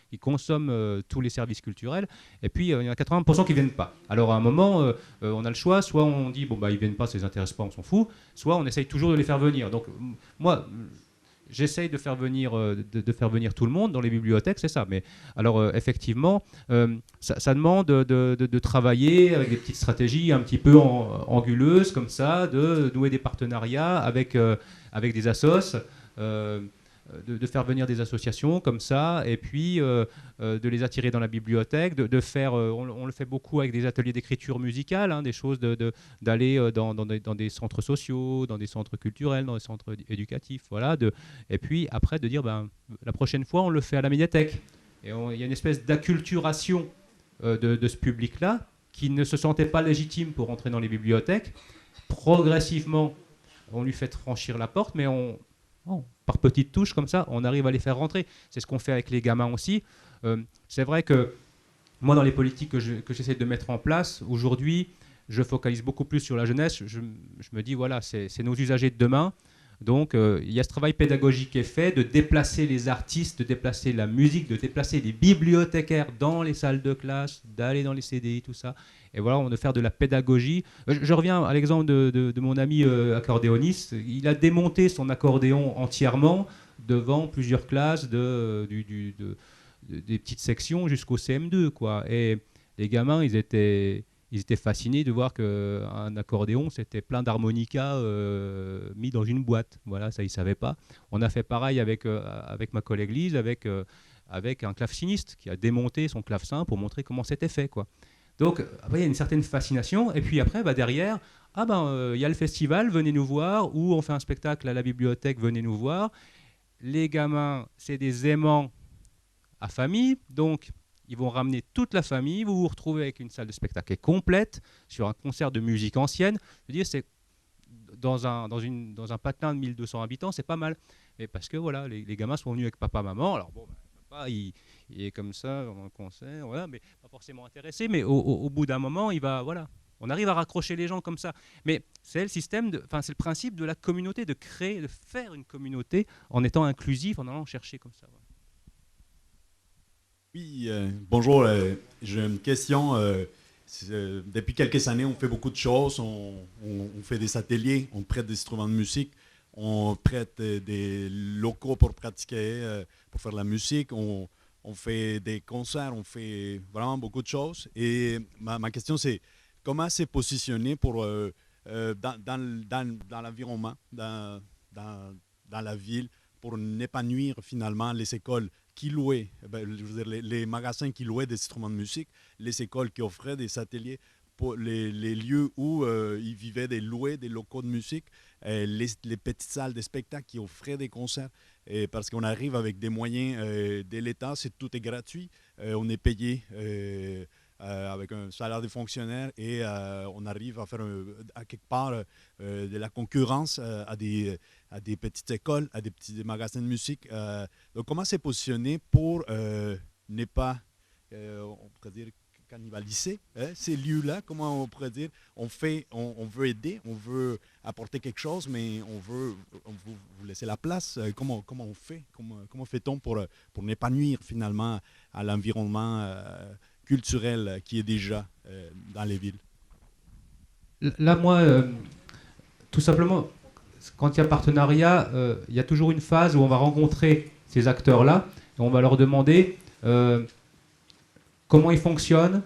qui consomment tous les services culturels, et puis il y en a 80% qui ne viennent pas. Alors à un moment, on a le choix, soit on dit, ils ne viennent pas, ça ne les intéresse pas, on s'en fout, soit on essaye toujours de les faire venir. Donc moi... J'essaye de faire venir tout le monde dans les bibliothèques, c'est ça. Mais alors effectivement, ça demande de travailler avec des petites stratégies un petit peu anguleuses comme ça, de nouer des partenariats avec des assos. de faire venir des associations comme ça, et puis de les attirer dans la bibliothèque, de faire, on le fait beaucoup avec des ateliers d'écriture musicale, hein, des choses d'aller dans des centres sociaux, dans des centres culturels, dans des centres éducatifs, voilà, et puis après de dire, la prochaine fois, on le fait à la médiathèque. Et il y a une espèce d'acculturation de ce public-là, qui ne se sentait pas légitime pour entrer dans les bibliothèques. Progressivement, on lui fait franchir la porte, mais par petites touches comme ça, on arrive à les faire rentrer. C'est ce qu'on fait avec les gamins aussi. C'est vrai que moi, dans les politiques que j'essaie de mettre en place, aujourd'hui, je focalise beaucoup plus sur la jeunesse. Je me dis, voilà, c'est nos usagers de demain. Donc, il y a ce travail pédagogique qui est fait, de déplacer les artistes, de déplacer la musique, de déplacer les bibliothécaires dans les salles de classe, d'aller dans les CDI, tout ça. Et voilà, on de faire de la pédagogie. Je reviens à l'exemple de mon ami accordéoniste. Il a démonté son accordéon entièrement devant plusieurs classes des petites sections jusqu'au CM2, quoi. Et les gamins, ils étaient fascinés de voir qu'un accordéon, c'était plein d'harmonicas mis dans une boîte. Voilà, ça, ils ne savaient pas. On a fait pareil avec ma collègue Lise, avec un claveciniste qui a démonté son clavecin pour montrer comment c'était fait, quoi. Donc, il y a une certaine fascination. Et puis après, derrière, y a le festival, venez nous voir, ou on fait un spectacle à la bibliothèque, venez nous voir. Les gamins, c'est des aimants à famille, donc ils vont ramener toute la famille, vous vous retrouvez avec une salle de spectacle qui est complète, sur un concert de musique ancienne. Je veux dire, c'est dans un patelin de 1200 habitants, c'est pas mal. Mais parce que voilà, les gamins sont venus avec papa, maman. Alors bon, papa, il est comme ça dans un concert, voilà, mais pas forcément intéressé. Mais au bout d'un moment, voilà. On arrive à raccrocher les gens comme ça. Mais c'est le système, c'est le principe de la communauté, de faire une communauté en étant inclusif, en allant chercher comme ça. Voilà. Oui, bonjour. J'ai une question. Depuis quelques années, on fait beaucoup de choses. On fait des ateliers, on prête des instruments de musique, on prête des locaux pour pratiquer, pour faire la musique. On fait des concerts, on fait vraiment beaucoup de choses. Et ma question, c'est comment se positionner pour, dans l'environnement, dans la ville, pour n'épanouir finalement les écoles qui louaient, je veux dire, les magasins qui louaient des instruments de musique, les écoles qui offraient des ateliers, pour les lieux où ils vivaient des loués, des locaux de musique, les petites salles de spectacle qui offraient des concerts. Et parce qu'on arrive avec des moyens de l'État, tout est gratuit, on est payé avec un salaire de fonctionnaire et on arrive à faire à quelque part de la concurrence à des petites écoles, à des petits magasins de musique. Donc comment se positionner pour ne pas, on pourrait dire, cannibaliser ces lieux-là? Comment on pourrait dire, on veut aider, on veut apporter quelque chose, mais on veut vous laisser la place. Comment on fait? Comment fait-on pour n'épanouir finalement à l'environnement culturel qui est déjà dans les villes? Là, moi, tout simplement, quand il y a partenariat, il y a toujours une phase où on va rencontrer ces acteurs-là et on va leur demander comment ils fonctionnent,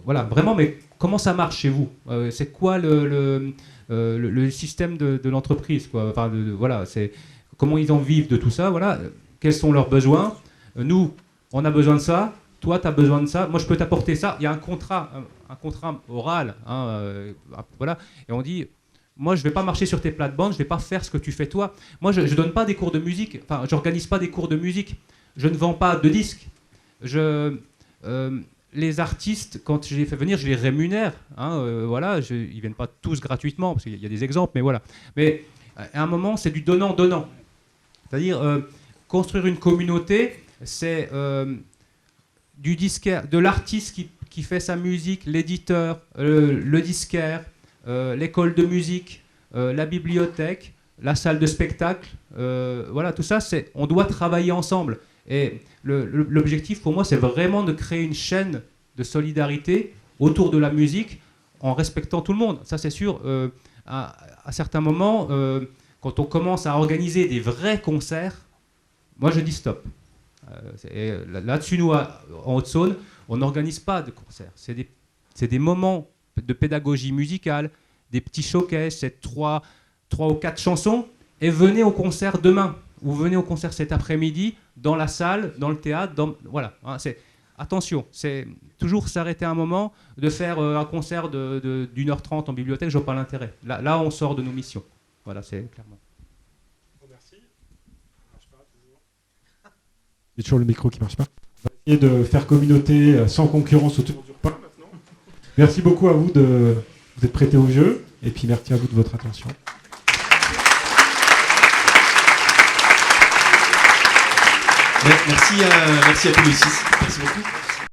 voilà, vraiment, mais comment ça marche chez vous? C'est quoi le système de l'entreprise, quoi? Enfin, voilà, c'est comment ils en vivent de tout ça, voilà, quels sont leurs besoins. Nous, on a besoin de ça. Toi, tu as besoin de ça. Moi, je peux t'apporter ça. Il y a un contrat oral, voilà. Et on dit, moi, je ne vais pas marcher sur tes plates-bandes, je ne vais pas faire ce que tu fais toi. Moi, je ne donne pas des cours de musique. Enfin, je n'organise pas des cours de musique. Je ne vends pas de disques. Les artistes, quand je les fais venir, je les rémunère. Voilà, ils ne viennent pas tous gratuitement, parce qu'il y a des exemples, mais voilà. Mais à un moment, c'est du donnant-donnant. C'est-à-dire, construire une communauté, c'est du disquaire, de l'artiste qui fait sa musique, l'éditeur, le disquaire, l'école de musique, la bibliothèque, la salle de spectacle. Voilà, tout ça, on doit travailler ensemble. Et l'objectif pour moi, c'est vraiment de créer une chaîne de solidarité autour de la musique en respectant tout le monde. Ça, c'est sûr. À certains moments, quand on commence à organiser des vrais concerts, moi, je dis stop. Là-dessus, nous, en Haute-Saône, on n'organise pas de concerts. C'est des moments de pédagogie musicale, des petits showcases, c'est 3 ou 4 chansons, et venez au concert demain. vous venez au concert cet après-midi, dans la salle, dans le théâtre, voilà. Hein, attention, c'est toujours s'arrêter un moment, de faire un concert d'1h30 en bibliothèque, je vois pas l'intérêt. Là, on sort de nos missions. Voilà, c'est clairement. Merci. Il y a toujours le micro qui marche pas. On va essayer de faire communauté sans concurrence autour du repas maintenant. Merci beaucoup à vous de vous être prêtés au jeu, et puis merci à vous de votre attention. Merci à tous les 6. Merci beaucoup.